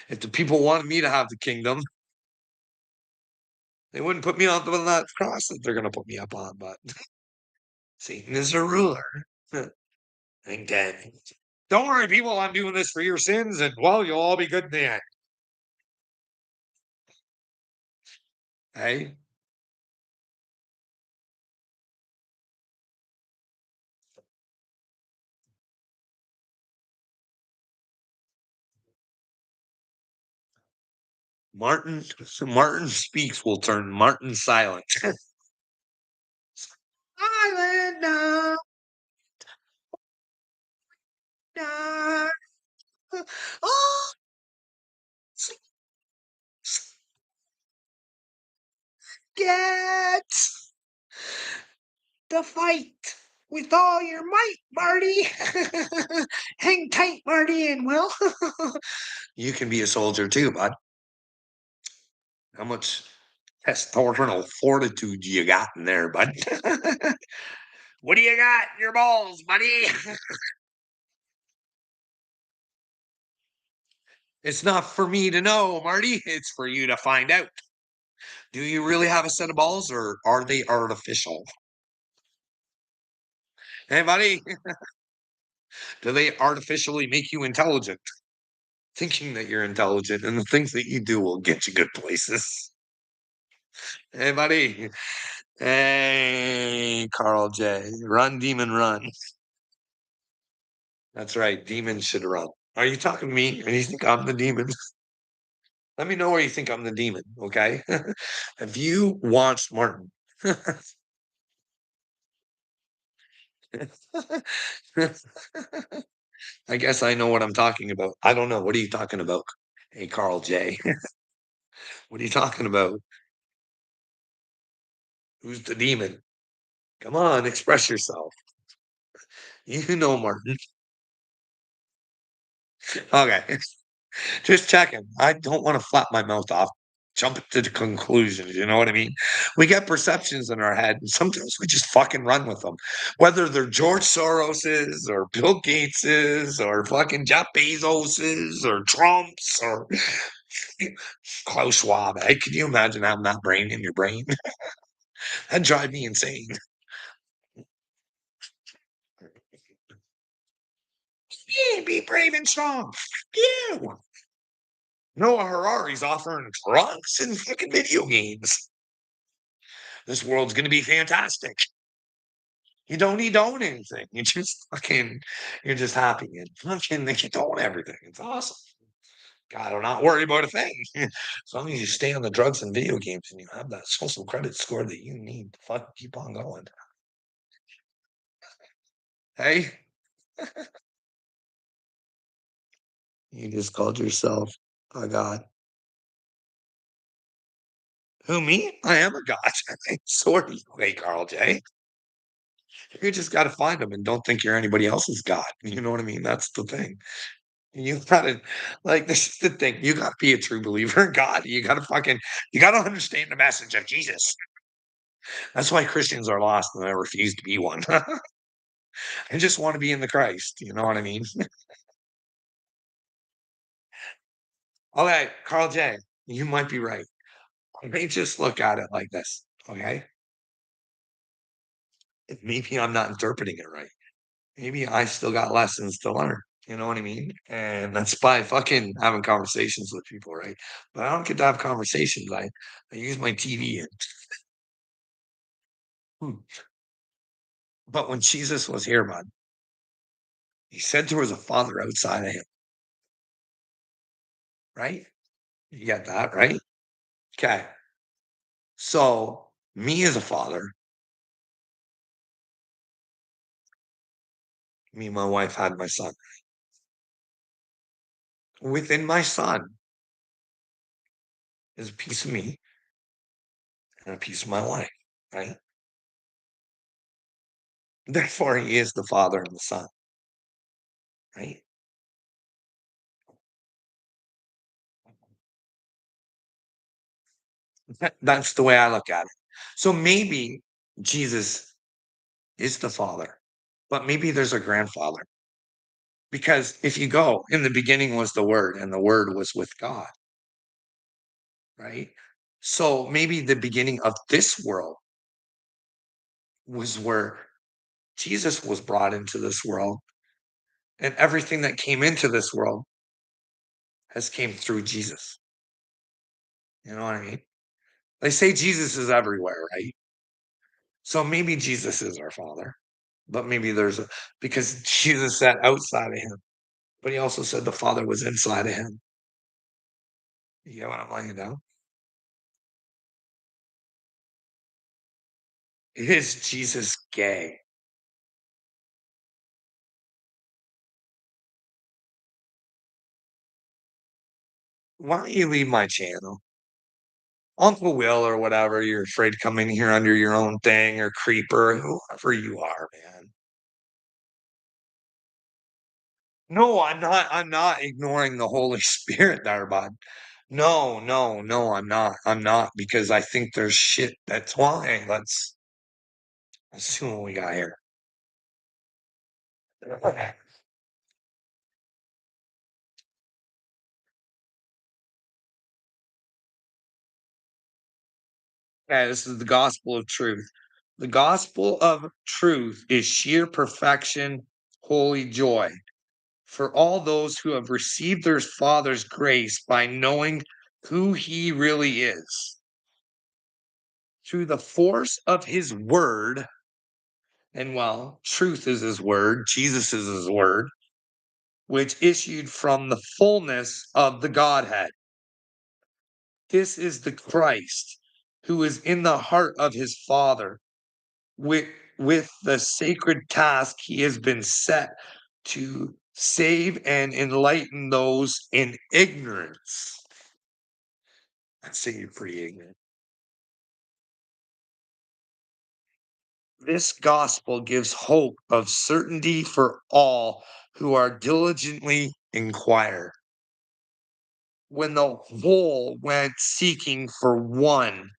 if the people wanted me to have the kingdom, they wouldn't put me on that cross that they're going to put me up on. But Satan is a ruler. And then, don't worry, people, I'm doing this for your sins, and well, you'll all be good in the end. Hey, Martin Martin speaks will turn Martin silent. Silent night, night. Oh, get the fight with all your might, Marty. Hang tight, Marty, and well, you can be a soldier too, bud. How much testosterone fortitude you got in there, bud? What do you got in your balls, buddy? It's not for me to know, Marty. It's for you to find out. Do you really have a set of balls or are they artificial? Hey, buddy, do they artificially make you intelligent? Thinking that you're intelligent and the things that you do will get you good places. Hey, buddy. Hey, Carl J. Run, demon, run. That's right, demons should run. Are you talking to me, and you think I'm the demon? Let me know where you think I'm the demon, okay? Have you watched Martin? I guess I know what I'm talking about. I don't know. What are you talking about? Hey, Carl J. What are you talking about? Who's the demon? Come on, express yourself. You know Martin. Okay. Just checking. I don't want to flap my mouth off, jump to the conclusions. You know what I mean? We get perceptions in our head, and sometimes we just fucking run with them. Whether they're George Soros's or Bill Gates's or fucking Jeff Bezos's or Trump's or Klaus Schwab. Hey, can you imagine having that brain in your brain? That'd drive me insane. Yeah, be brave and strong. You. Noah Harari's offering drugs and fucking video games. This world's gonna be fantastic. You don't need to own anything. You just fucking, you're just happy and fucking you don't own everything. It's awesome. God, do not worry about a thing. As long as you stay on the drugs and video games and you have that social credit score that you need to fucking keep on going. Hey, you just called yourself a god. Who, me? I am a god. So are you, hey, Carl J. You just got to find them and don't think you're anybody else's god. You know what I mean? That's the thing. You gotta like this is the thing. You gotta be a true believer in God. You gotta understand the message of Jesus. That's why Christians are lost and I refuse to be one. I just want to be in the Christ. You know what I mean? Okay, Carl J, you might be right. Let me just look at it like this. Okay. Maybe I'm not interpreting it right. Maybe I still got lessons to learn. You know what I mean? And that's by fucking having conversations with people, right? But I don't get to have conversations. I use my TV and hmm, but when Jesus was here, bud, he said there was a father outside of him, right? You get that, right? Okay. So, me as a father, me and my wife had my son. Within my son is a piece of me and a piece of my wife, right? Therefore, he is the father and the son, right? That's the way I look at it. So maybe Jesus is the father, but maybe there's a grandfather. Because if you go, in the beginning was the word, and the word was with God, right? So maybe the beginning of this world was where Jesus was brought into this world, and everything that came into this world has came through Jesus. You know what I mean? They say Jesus is everywhere, right? So maybe Jesus is our father, but maybe because Jesus sat outside of him, but he also said the father was inside of him. You get what I'm laying down? Is Jesus gay? Why don't you leave my channel? Uncle Will or whatever, you're afraid to come in here under your own thing or creeper, whoever you are, man. No, I'm not ignoring the Holy Spirit there, bud. No, no, no, I'm not. I'm not because I think there's shit that's why. Let's see what we got here. Yeah, this is the gospel of truth. The gospel of truth is sheer perfection, holy joy for all those who have received their Father's grace by knowing who He really is. Through the force of His word, and well, truth is His word, Jesus is His word. which issued from the fullness of the Godhead. This is the Christ who is in the heart of his Father. With, with the sacred task he has been set to save and enlighten those in ignorance. I'd say you're pretty ignorant. This gospel gives hope of certainty for all who are diligently inquire. When the whole went seeking for one,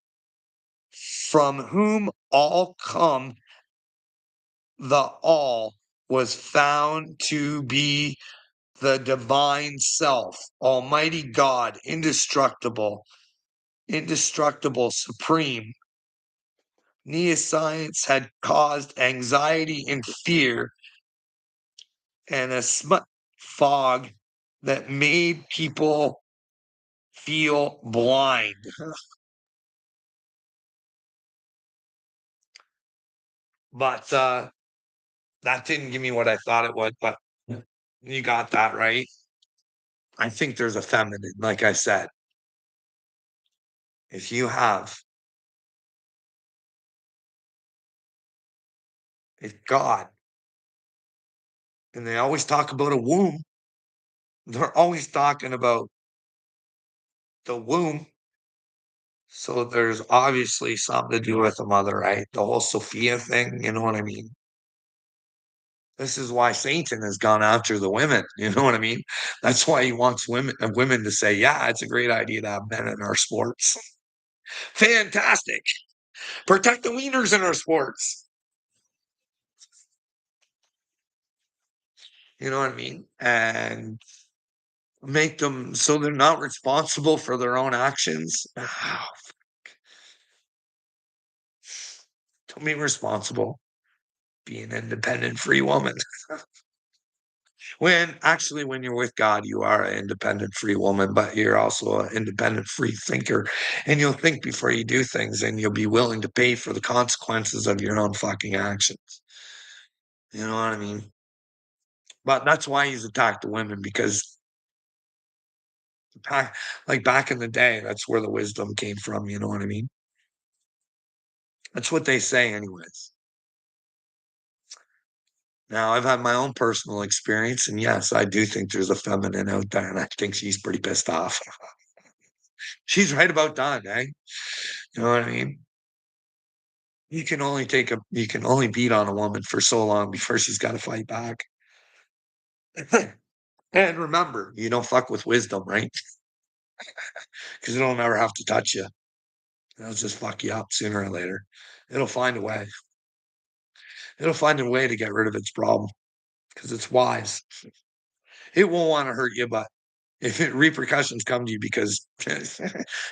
from whom all come, the all was found to be the divine self, Almighty God, indestructible, supreme. Neoscience had caused anxiety and fear and a smut fog that made people feel blind. But that didn't give me what I thought it would, but you got that right. I think there's a feminine, like I said. If you have, if God, and they always talk about a womb, they're always talking about the womb. So there's obviously something to do with the mother, right? The whole Sophia thing, you know what I mean? This is why Satan has gone after the women. You know what I mean? That's why he wants women to say, "Yeah, it's a great idea to have men in our sports. Fantastic. Protect the wieners in our sports." You know what I mean? And make them so they're not responsible for their own actions. Oh, don't be responsible. Be an independent free woman. When you're with God, you are an independent free woman, but you're also an independent free thinker. And you'll think before you do things and you'll be willing to pay for the consequences of your own fucking actions. You know what I mean? But that's why he's attacked the women because like back in the day, that's where the wisdom came from. You know what I mean? That's what they say, anyways. Now, I've had my own personal experience, and yes, I do think there's a feminine out there, and I think she's pretty pissed off. She's right about that, eh? You know what I mean? You can only beat on a woman for so long before she's gotta fight back. And remember, you don't fuck with wisdom, right? Because 'Cause it'll never have to touch you. It'll just fuck you up sooner or later. It'll find a way. It'll find a way to get rid of its problem because it's wise. It won't wanna hurt you, but if repercussions come to you because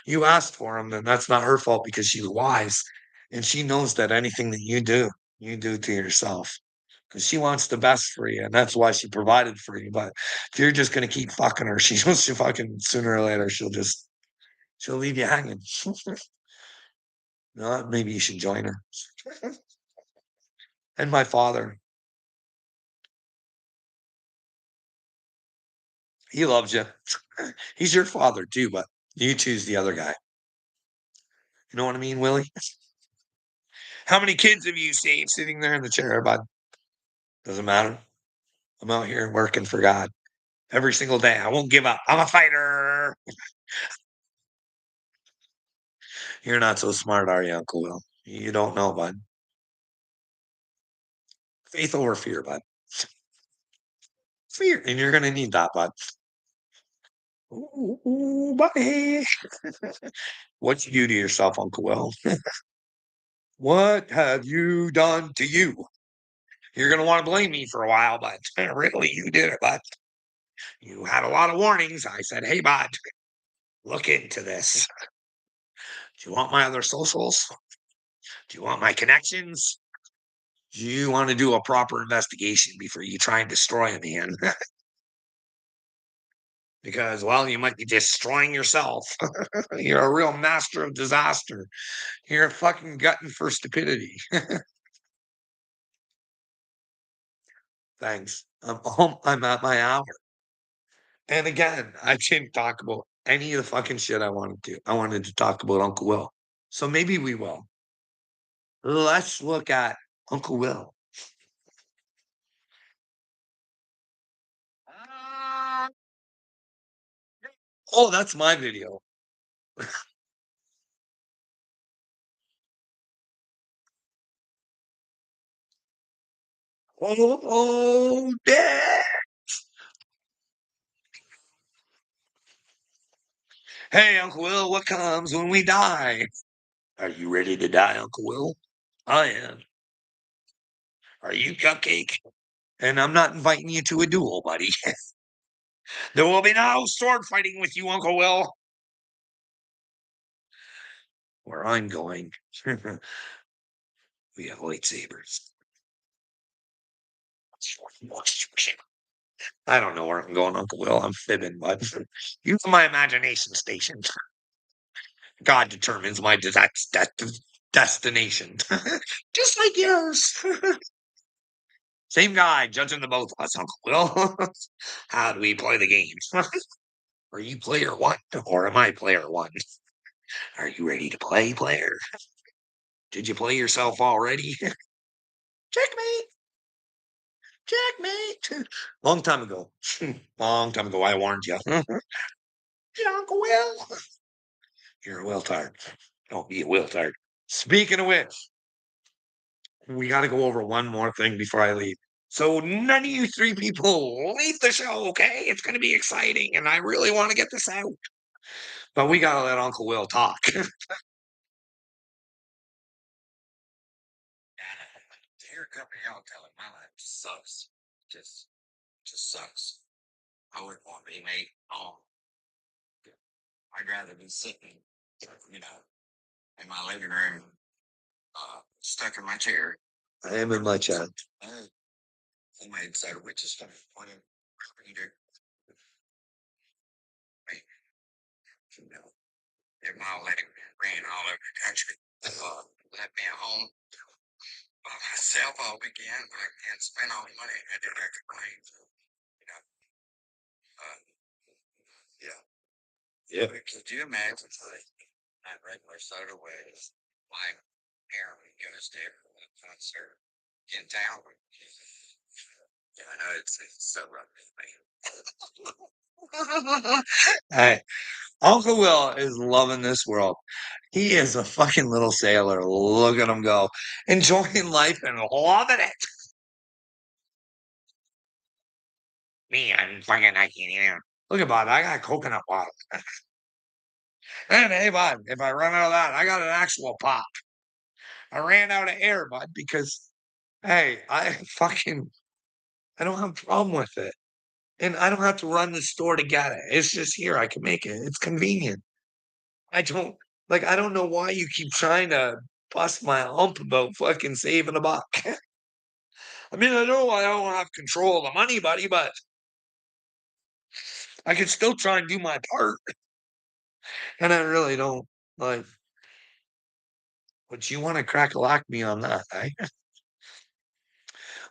you asked for them, then that's not her fault because she's wise, and she knows that anything that you do to yourself. 'Cause she wants the best for you, and that's why she provided for you, but if you're just gonna keep fucking her, she knows you fucking sooner or later, she'll leave you hanging. No, maybe you should join her. And my father, he loves you. He's your father too, but you choose the other guy. You know what I mean, Willie? How many kids have you seen sitting there in the chair, bud? Doesn't matter. I'm out here working for God every single day. I won't give up. I'm a fighter. You're not so smart, are you, Uncle Will? You don't know, bud. Faith over fear, bud. Fear, and you're gonna need that, bud. Ooh, ooh, buddy. What you do to yourself, Uncle Will? What have you done to you? You're gonna want to blame me for a while, but really, you did it, bud. You had a lot of warnings. I said, "Hey, bud, look into this. Do you want my other socials? Do you want my connections? Do you want to do a proper investigation before you try and destroy a man?" Because, well, you might be destroying yourself. You're a real master of disaster. You're a fucking glutton for stupidity. Thanks. I'm at my hour. And again, I didn't talk about any of the fucking shit I wanted to. I wanted to talk about Uncle Will. So maybe we will. Let's look at Uncle Will. Ah, oh, that's my video. Oh, yeah. Hey, Uncle Will, what comes when we die? Are you ready to die, Uncle Will? I am. Are you, Cupcake? And I'm not inviting you to a duel, buddy. There will be no sword fighting with you, Uncle Will. Where I'm going, we have lightsabers. I don't know where I'm going, Uncle Will. I'm fibbing, bud. Use my imagination station. God determines my destination. Just like yours. Same guy judging the both of us, Uncle Will. How do we play the game? Are you player one or am I player one? Are you ready to play, player? Did you play yourself already? Checkmate! Checkmate! Long time ago. Long time ago, I warned you. Uncle Will. You're a Wiltard. Don't be a Wiltard. Speaking of which, we got to go over one more thing before I leave. So none of you three people leave the show, okay? It's going to be exciting, and I really want to get this out. But we got to let Uncle Will talk. Dear company, I'll tell him my life sucks. Just, just sucks. I wouldn't want to be mate. Oh, I'd rather be sitting, in my living room, stuck in my chair. I am in my chair. On my inside of which is pointing reader. You know, if my letting rain all over the country, left me at home by myself all weekend. I can't spend all the money I did after rain. So, you know, uh, yeah. Yeah. Could you imagine that regular soda waves like air when you go to stay for a concert in town? Yeah, I know it's so rough, man. Hey, Uncle Will is loving this world. He is a fucking little sailor. Look at him go. Enjoying life and loving it. Me, I'm fucking I can't even. Look at Bob. I got coconut water. And hey, Bob, if I run out of that, I got an actual pop. I ran out of air, bud, because hey, I don't have a problem with it. And I don't have to run the store to get it. It's just here. I can make it. It's convenient. I don't know why you keep trying to bust my hump about fucking saving a buck. I mean, I know I don't have control of the money, buddy, but I can still try and do my part. And I really don't like, but you want to crack a lock me on that, eh?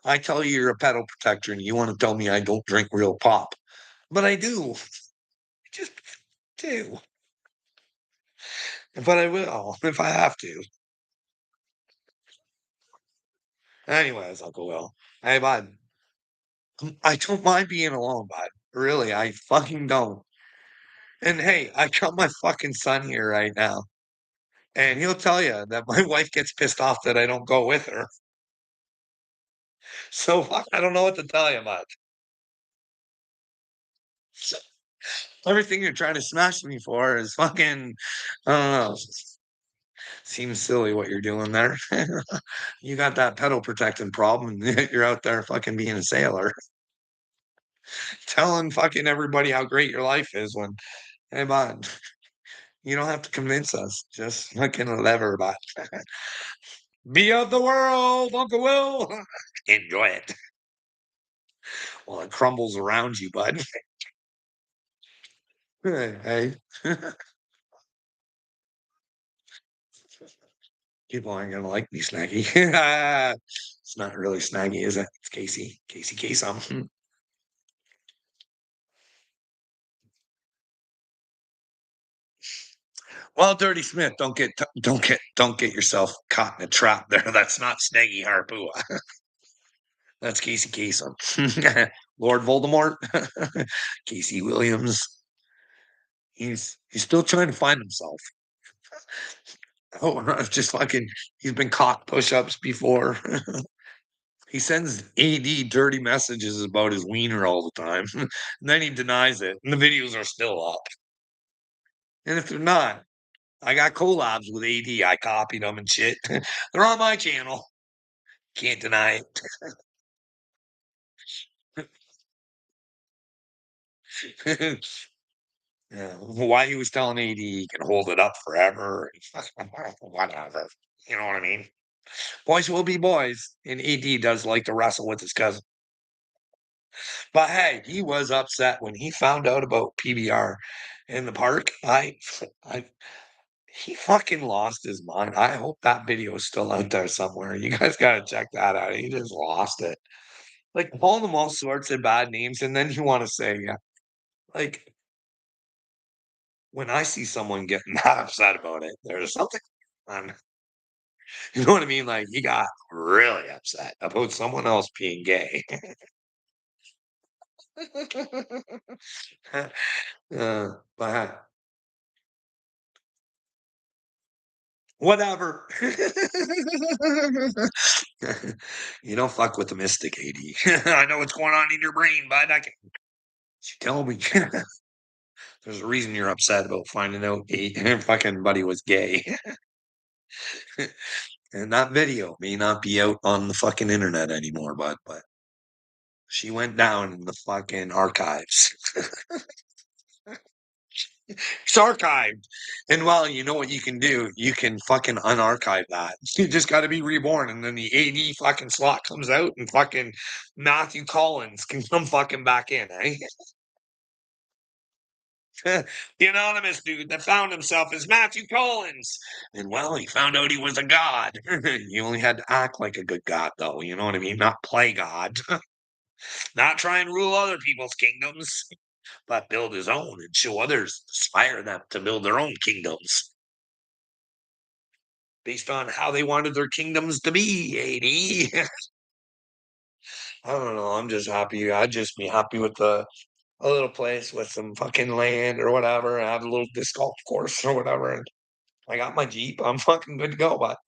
I tell you you're a pedal protector and you want to tell me I don't drink real pop. But I do. I just do. But I will if I have to. Anyways, Uncle Will. Hey, bud. I don't mind being alone, bud. Really, I fucking don't. And hey, I got my fucking son here right now. And he'll tell you that my wife gets pissed off that I don't go with her. So fuck, I don't know what to tell you, bud. Everything you're trying to smash me for is fucking, I don't know. Seems silly what you're doing there. You got that pedal protecting problem, and you're out there fucking being a sailor, telling fucking everybody how great your life is when, hey, bud, you don't have to convince us. Just fucking lever, bud. Be of the world, Uncle Will. Enjoy it. Well, it crumbles around you, bud. Hey. People aren't gonna like me, Snaggy. It's not really Snaggy, is it? It's Casey. Casey Kasem. Well, Dirty Smith, don't get yourself caught in a trap there. That's not Snaggy Harpua. That's Casey Kasem. Lord Voldemort. Casey Williams. He's still trying to find himself. Oh, just fucking he's been caught push-ups before. He sends AD dirty messages about his wiener all the time. And then he denies it. And the videos are still up. And if they're not, I got collabs with AD. I copied them and shit. They're on my channel. Can't deny it. Yeah, why he was telling AD he can hold it up forever. Whatever. You know what I mean? Boys will be boys. And AD does like to wrestle with his cousin. But hey, he was upset when he found out about PBR in the park. I he fucking lost his mind. I hope that video is still out there somewhere. You guys gotta check that out. He just lost it. Like calling them all sorts of bad names, and then you want to say, yeah, like when I see someone getting that upset about it, there's something on. You know what I mean? Like he got really upset about someone else being gay. But whatever. You don't fuck with the mystic, AD. I know what's going on in your brain, bud. I can you tell me. There's a reason you're upset about finding out a fucking buddy was gay. And that video may not be out on the fucking internet anymore, but she went down in the fucking archives. It's archived. And well, you know what you can do? You can fucking unarchive that. You just got to be reborn, and then the AD fucking slot comes out, and fucking Matthew Collins can come fucking back in, eh? The anonymous dude that found himself as Matthew Collins. And well, he found out he was a god. He only had to act like a good god, though. You know what I mean? Not play God. Not try and rule other people's kingdoms, but build his own and show others, inspire them to build their own kingdoms based on how they wanted their kingdoms to be, AD. I don't know. I'm just happy. I'd just be happy with a little place with some fucking land or whatever. And have a little disc golf course or whatever. And I got my Jeep. I'm fucking good to go. But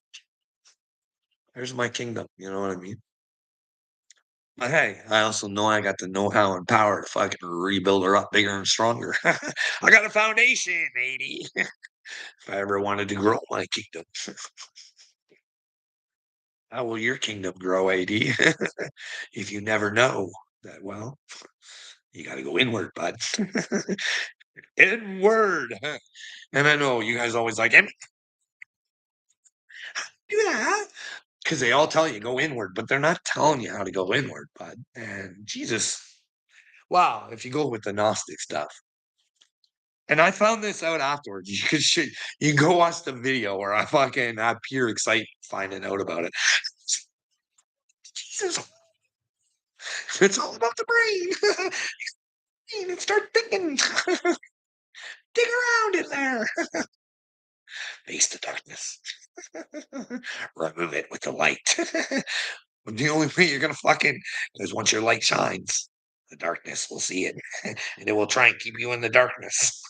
there's my kingdom. You know what I mean? But hey, I also know I got the know-how and power to fucking rebuild her up bigger and stronger. I got a foundation, 80. If I ever wanted to grow my kingdom, how will your kingdom grow, AD? If you never know that, well, you got to go inward, bud. Inward. And I know you guys always like, do that because they all tell you go inward, but they're not telling you how to go inward, bud. And Jesus, wow, if you go with the Gnostic stuff. And I found this out afterwards. You can go watch the video where I fucking had pure excitement finding out about it. Jesus, it's all about the brain. And start thinking, dig around in there. Face the darkness. Remove it with the light. The only way you're gonna fucking is once your light shines, the darkness will see it, and it will try and keep you in the darkness.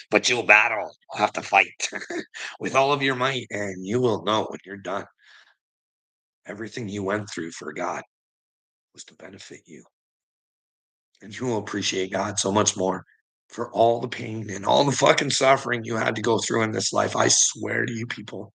But you'll battle, you'll have to fight with all of your might, and you will know when you're done. Everything you went through for God was to benefit you, and you will appreciate God so much more for all the pain and all the fucking suffering you had to go through in this life. I swear to you, people.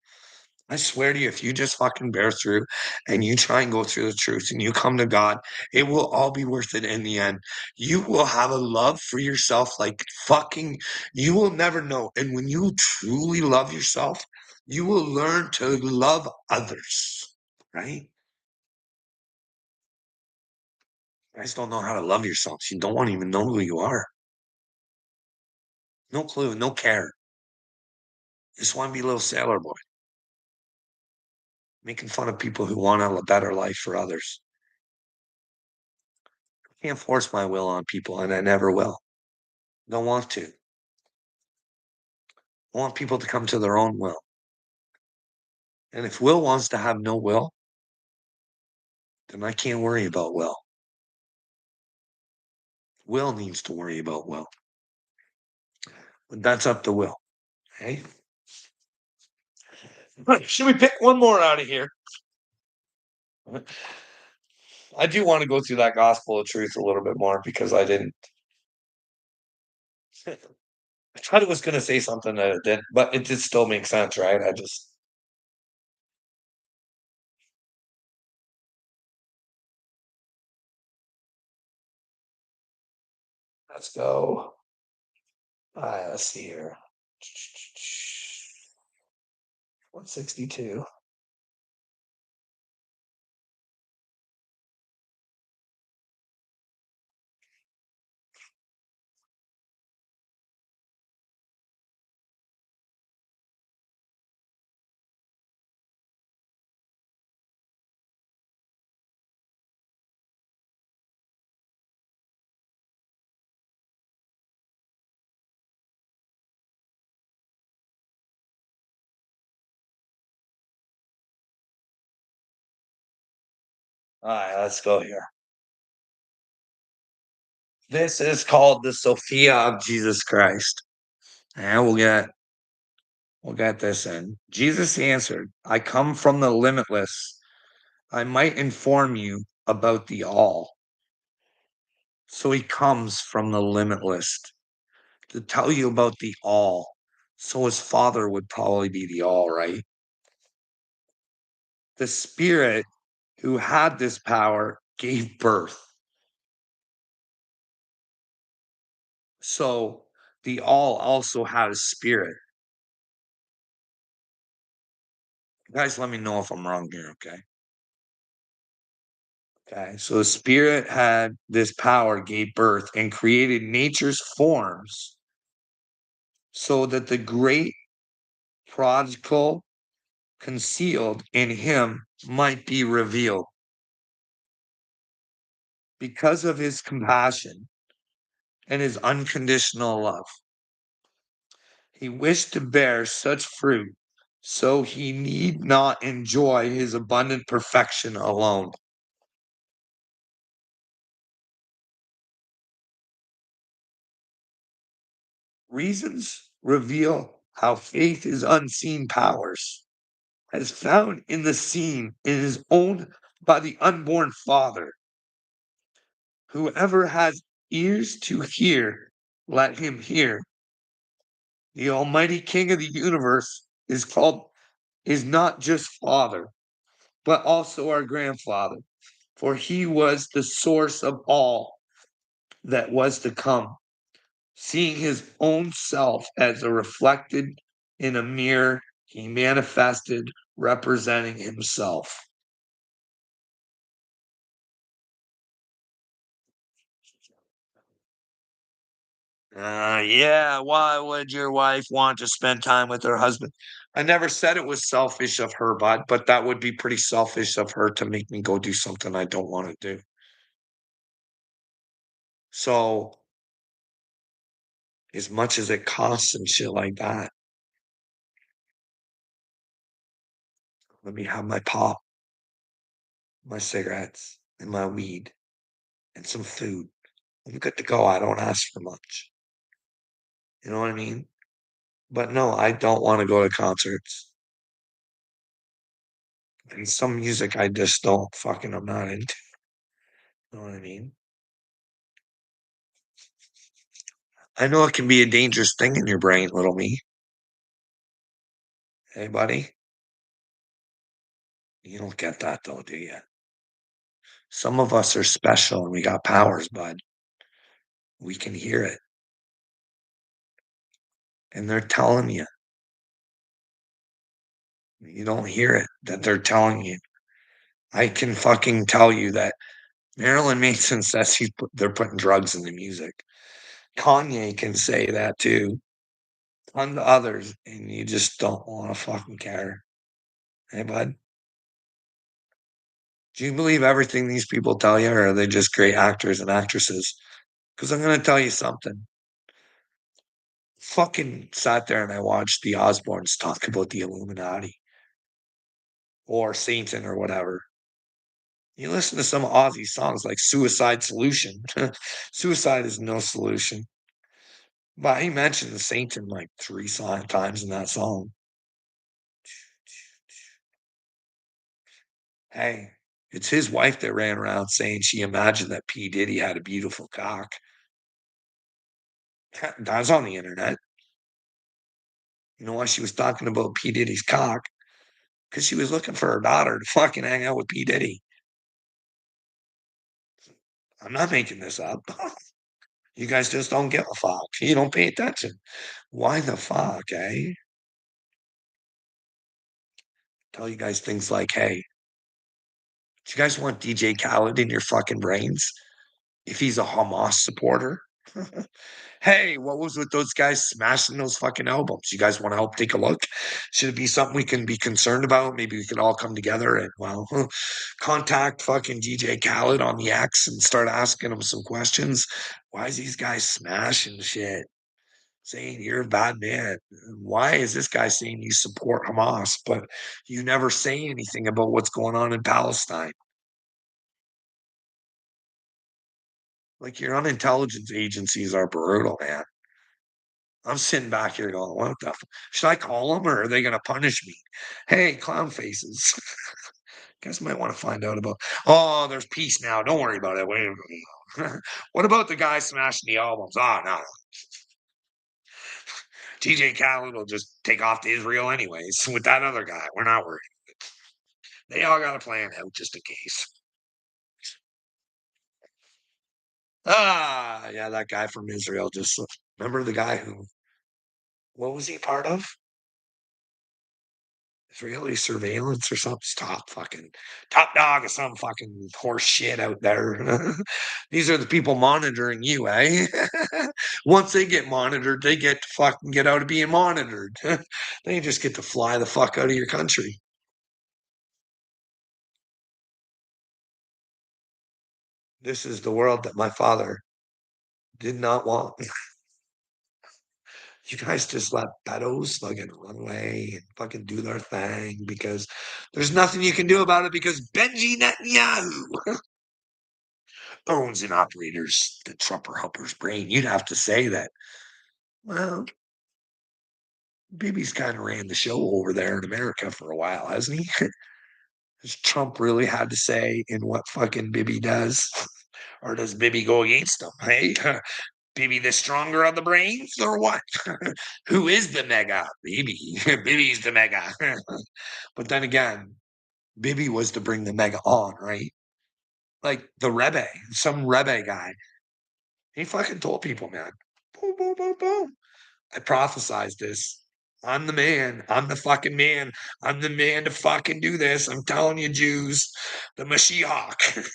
I swear to you, if you just fucking bear through and you try and go through the truth and you come to God, it will all be worth it in the end. You will have a love for yourself like fucking, you will never know. And when you truly love yourself, you will learn to love others, right? You guys don't know how to love yourselves. You don't even know who you are. No clue, no care. Just want to be a little sailor boy, making fun of people who want a better life for others. I can't force my will on people, and I never will. Don't want to. I want people to come to their own will. And if Will wants to have no will, then I can't worry about Will. Will needs to worry about Will. But that's up to Will. Hey? Should we pick one more out of here? I do want to go through that gospel of truth a little bit more because I didn't. I thought it was going to say something that it didn't, but it did still make sense, right? Let's go. All right, let's see here. 162. All right, let's go here. This is called the Sophia of Jesus Christ. And we'll get this in. Jesus answered, I come from the limitless. I might inform you about the all. So he comes from the limitless to tell you about the all. So his father would probably be the all, right? The spirit who had this power gave birth. So the all also had a spirit. Guys, let me know if I'm wrong here, okay? Okay, so the spirit had this power, gave birth, and created nature's forms so that the great prodigal concealed in him might be revealed. Because of his compassion and his unconditional love, he wished to bear such fruit so he need not enjoy his abundant perfection alone. Reasons reveal how faith is unseen powers, as found in the seen, it is owned by the unborn Father. Whoever has ears to hear, let him hear. The Almighty King of the universe is not just Father, but also our grandfather, for he was the source of all that was to come, seeing his own self as a reflected in a mirror, he manifested representing himself. Yeah, why would your wife want to spend time with her husband? I never said it was selfish of her, but that would be pretty selfish of her to make me go do something I don't want to do. So, as much as it costs and shit like that, let me have my pop, my cigarettes, and my weed, and some food. I'm good to go. I don't ask for much. You know what I mean? But no, I don't want to go to concerts. And some music I just don't fucking, I'm not into. You know what I mean? I know it can be a dangerous thing in your brain, little me. Hey, buddy, you don't get that though, do you? Some of us are special and we got powers, bud. We can hear it. And they're telling you. You don't hear it that they're telling you. I can fucking tell you that Marilyn Manson says they're putting drugs in the music. Kanye can say that too. On to others, and you just don't want to fucking care. Hey, bud, do you believe everything these people tell you, or are they just great actors and actresses? Because I'm going to tell you something. Fucking sat there and I watched the Osbournes talk about the Illuminati or Satan or whatever. You listen to some Aussie songs like Suicide Solution. Suicide is no solution. But he mentioned Satan like times in that song. Hey, it's his wife that ran around saying she imagined that P. Diddy had a beautiful cock. That's on the internet. You know why she was talking about P. Diddy's cock? Because she was looking for her daughter to fucking hang out with P. Diddy. I'm not making this up. You guys just don't give a fuck. You don't pay attention. Why the fuck, eh? Tell you guys things like, hey, do you guys want DJ Khaled in your fucking brains if he's a Hamas supporter? Hey, what was with those guys smashing those fucking albums? You guys want to help take a look? Should it be something we can be concerned about? Maybe we could all come together and, well, contact fucking DJ Khaled on the X and start asking him some questions. Why is these guys smashing shit? Saying you're a bad man. Why is this guy saying you support Hamas, but you never say anything about what's going on in Palestine? Like your unintelligence agencies are brutal, man. I'm sitting back here going, what the should I call them or are they gonna punish me? Hey, clown faces. Guys might want to find out about oh, there's peace now. Don't worry about it. What about the guy smashing the albums? Oh no. TJ Khaled will just take off to Israel anyways with that other guy. We're not worried. They all got a plan out just in case. Ah, yeah, that guy from Israel just remember the guy who what was he part of? Israeli surveillance or something. Top dog or some fucking horse shit out there. These are the people monitoring you, eh? Once they get monitored, they get to fucking get out of being monitored. They just get to fly the fuck out of your country. This is the world that my father did not want. You guys just let pedos fucking run away and fucking do their thing because there's nothing you can do about it because Benji Netanyahu owns and operators the Trumper Humper's brain. You'd have to say that, well, Bibi's kind of ran the show over there in America for a while, hasn't he? Has Trump really had to say in what fucking Bibi does? Or does Bibi go against him? Hey, Bibi the stronger of the brains or what? Who is the mega? Bibi. Bibi's the mega. But then again, Bibi was to bring the mega on, right? Like the Rebbe, some Rebbe guy. He fucking told people, man. Boom, boom, boom, boom. I prophesized this. I'm the man. I'm the fucking man. I'm the man to fucking do this. I'm telling you, Jews, the Mashiach.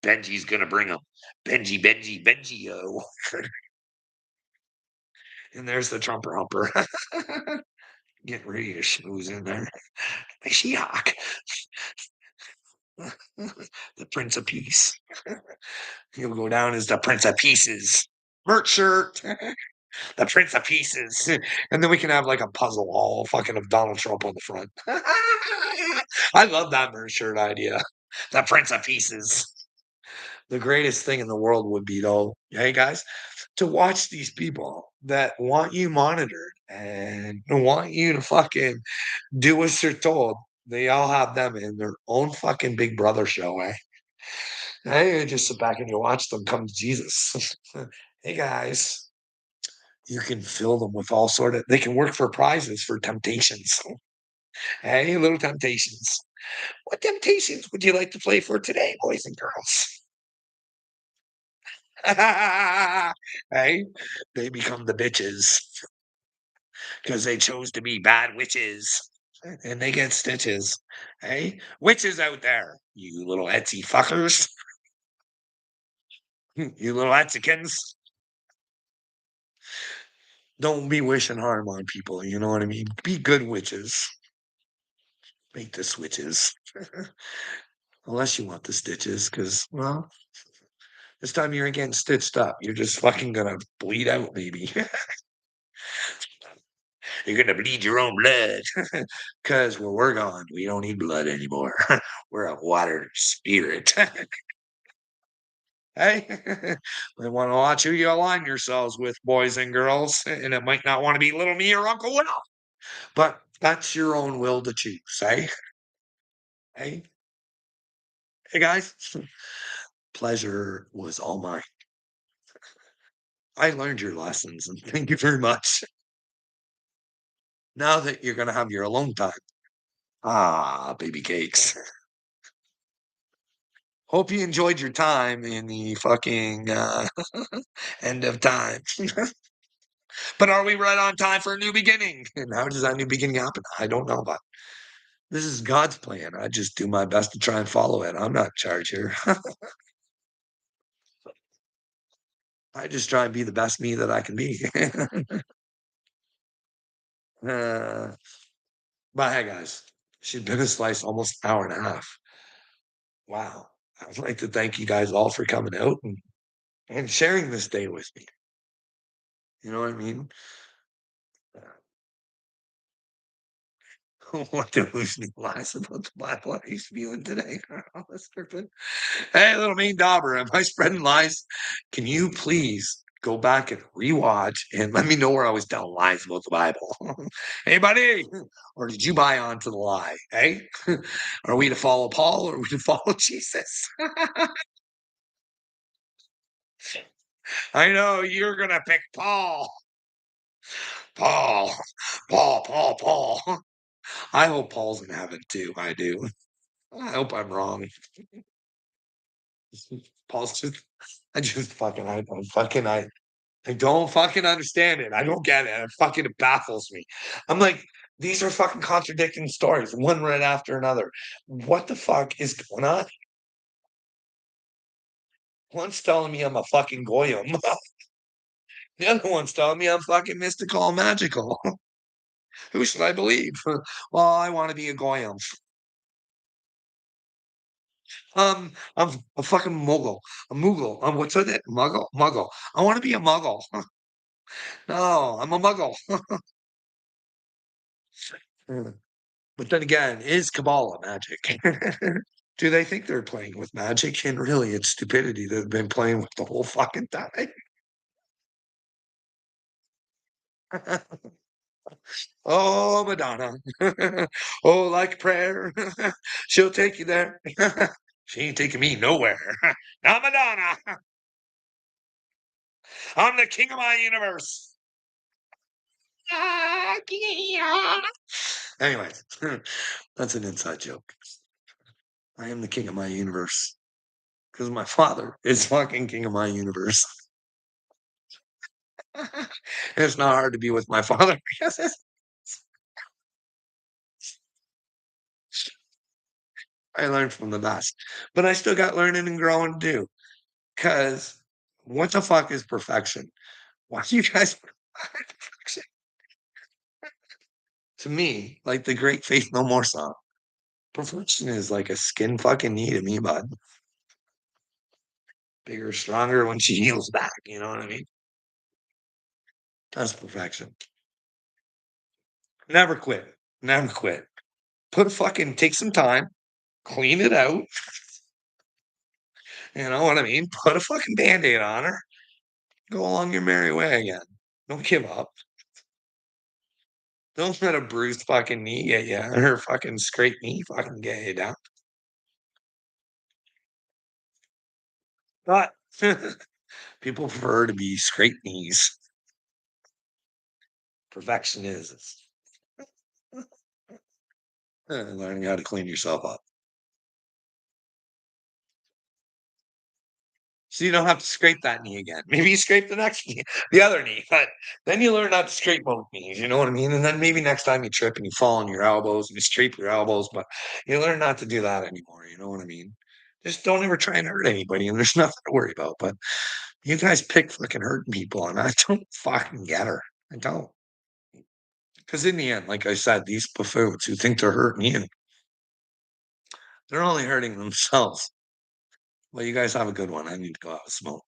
Benji's gonna bring him. Benji, Benji, Benji, yo. And there's the Trumper Humper. Getting ready to schmooze in there. Mashiach. The Prince of Peace. He'll go down as the Prince of Pieces. Merch shirt. The Prince of Pieces. And then we can have like a puzzle all fucking of Donald Trump on the front. I love that merch shirt idea. The Prince of Pieces. The greatest thing in the world would be, though, hey guys, to watch these people that want you monitored and want you to fucking do as you're told. They all have them in their own fucking Big Brother show, eh? Hey, you just sit back and you watch them come to Jesus. Hey guys, you can fill them with all sort of. They can work for prizes for temptations. Hey, little temptations. What temptations would you like to play for today, boys and girls? Hey, they become the bitches because they chose to be bad witches. And they get stitches. Hey, witches out there, you little Etsy fuckers, you little Etsikins. Don't be wishing harm on people. You know what I mean? Be good witches. Make the switches. Unless you want the stitches, because, well, this time you're getting stitched up. You're just fucking gonna bleed out, maybe. You're gonna bleed your own blood. Because where we're gone, we don't need blood anymore. We're a water spirit. Hey, we want to watch who you align yourselves with, boys and girls. And it might not want to be little me or Uncle Will, but that's your own will to choose, eh? Hey, hey guys, pleasure was all mine. I learned your lessons, and thank you very much. Now that you're gonna have your alone time. Ah, baby cakes. Hope you enjoyed your time in the fucking end of time. But are we right on time for a new beginning? And how does that new beginning happen? I don't know, but this is God's plan. I just do my best to try and follow it. I'm not in charge here. I just try and be the best me that I can be. uh, but hey, guys, she's been a slice almost an hour and a half. Wow. I'd like to thank you guys all for coming out and sharing this day with me. You know what I mean? What the who's lies about the Bible are you spewing today? Oh, that's perfect. Hey, little mean dauber, am I spreading lies? Can you please go back and rewatch and let me know where I was telling lies about the Bible? Hey, buddy, or did you buy onto the lie? Hey, are we to follow Paul or are we to follow Jesus? I know you're gonna pick Paul. Paul, Paul. I hope Paul's in heaven too. I do. I hope I'm wrong. Paul's just, I don't fucking understand it. I don't get it. It baffles me. I'm like, these are fucking contradicting stories, one right after another. What the fuck is going on? One's telling me I'm a fucking goyim. The other one's telling me I'm fucking mystical and magical. Who should I believe? Well, I want to be a goyim. I'm a fucking muggle. A Moogle. What's it? Muggle? Muggle. I want to be a muggle. No, I'm a muggle. But then again, is Kabbalah magic? Do they think they're playing with magic? And really, it's stupidity that they've been playing with the whole fucking time. Oh, Madonna. Oh, like prayer. She'll take you there. She ain't taking me nowhere. Not Madonna. I'm the king of my universe. Anyway, that's an inside joke. I am the king of my universe because my father is fucking king of my universe. It's not hard to be with my father because I learned from the best, but I still got learning and growing to do. Because what the fuck is perfection? Why do you guys perfection? To me, like the great Faith No More song, perfection is like a skin fucking knee to me, bud. Bigger, stronger when she heals back. You know what I mean? That's perfection. Never quit. Never quit. Take some time, clean it out. You know what I mean? Put a fucking band aid on her. Go along your merry way again. Don't give up. Don't let a bruised fucking knee get you, or fucking scraped knee fucking get you down. But people prefer to be scraped knees. Perfection is learning how to clean yourself up. So you don't have to scrape that knee again. Maybe you scrape the next knee, the other knee, but then you learn not to scrape both knees. You know what I mean? And then maybe next time you trip and you fall on your elbows and you scrape your elbows, but you learn not to do that anymore. You know what I mean? Just don't ever try and hurt anybody, and there's nothing to worry about. But you guys pick fucking hurting people, and I don't fucking get her. I don't. Because in the end, like I said, these buffoons who think they're hurting you, they're only hurting themselves. Well, you guys have a good one. I need to go out and smoke.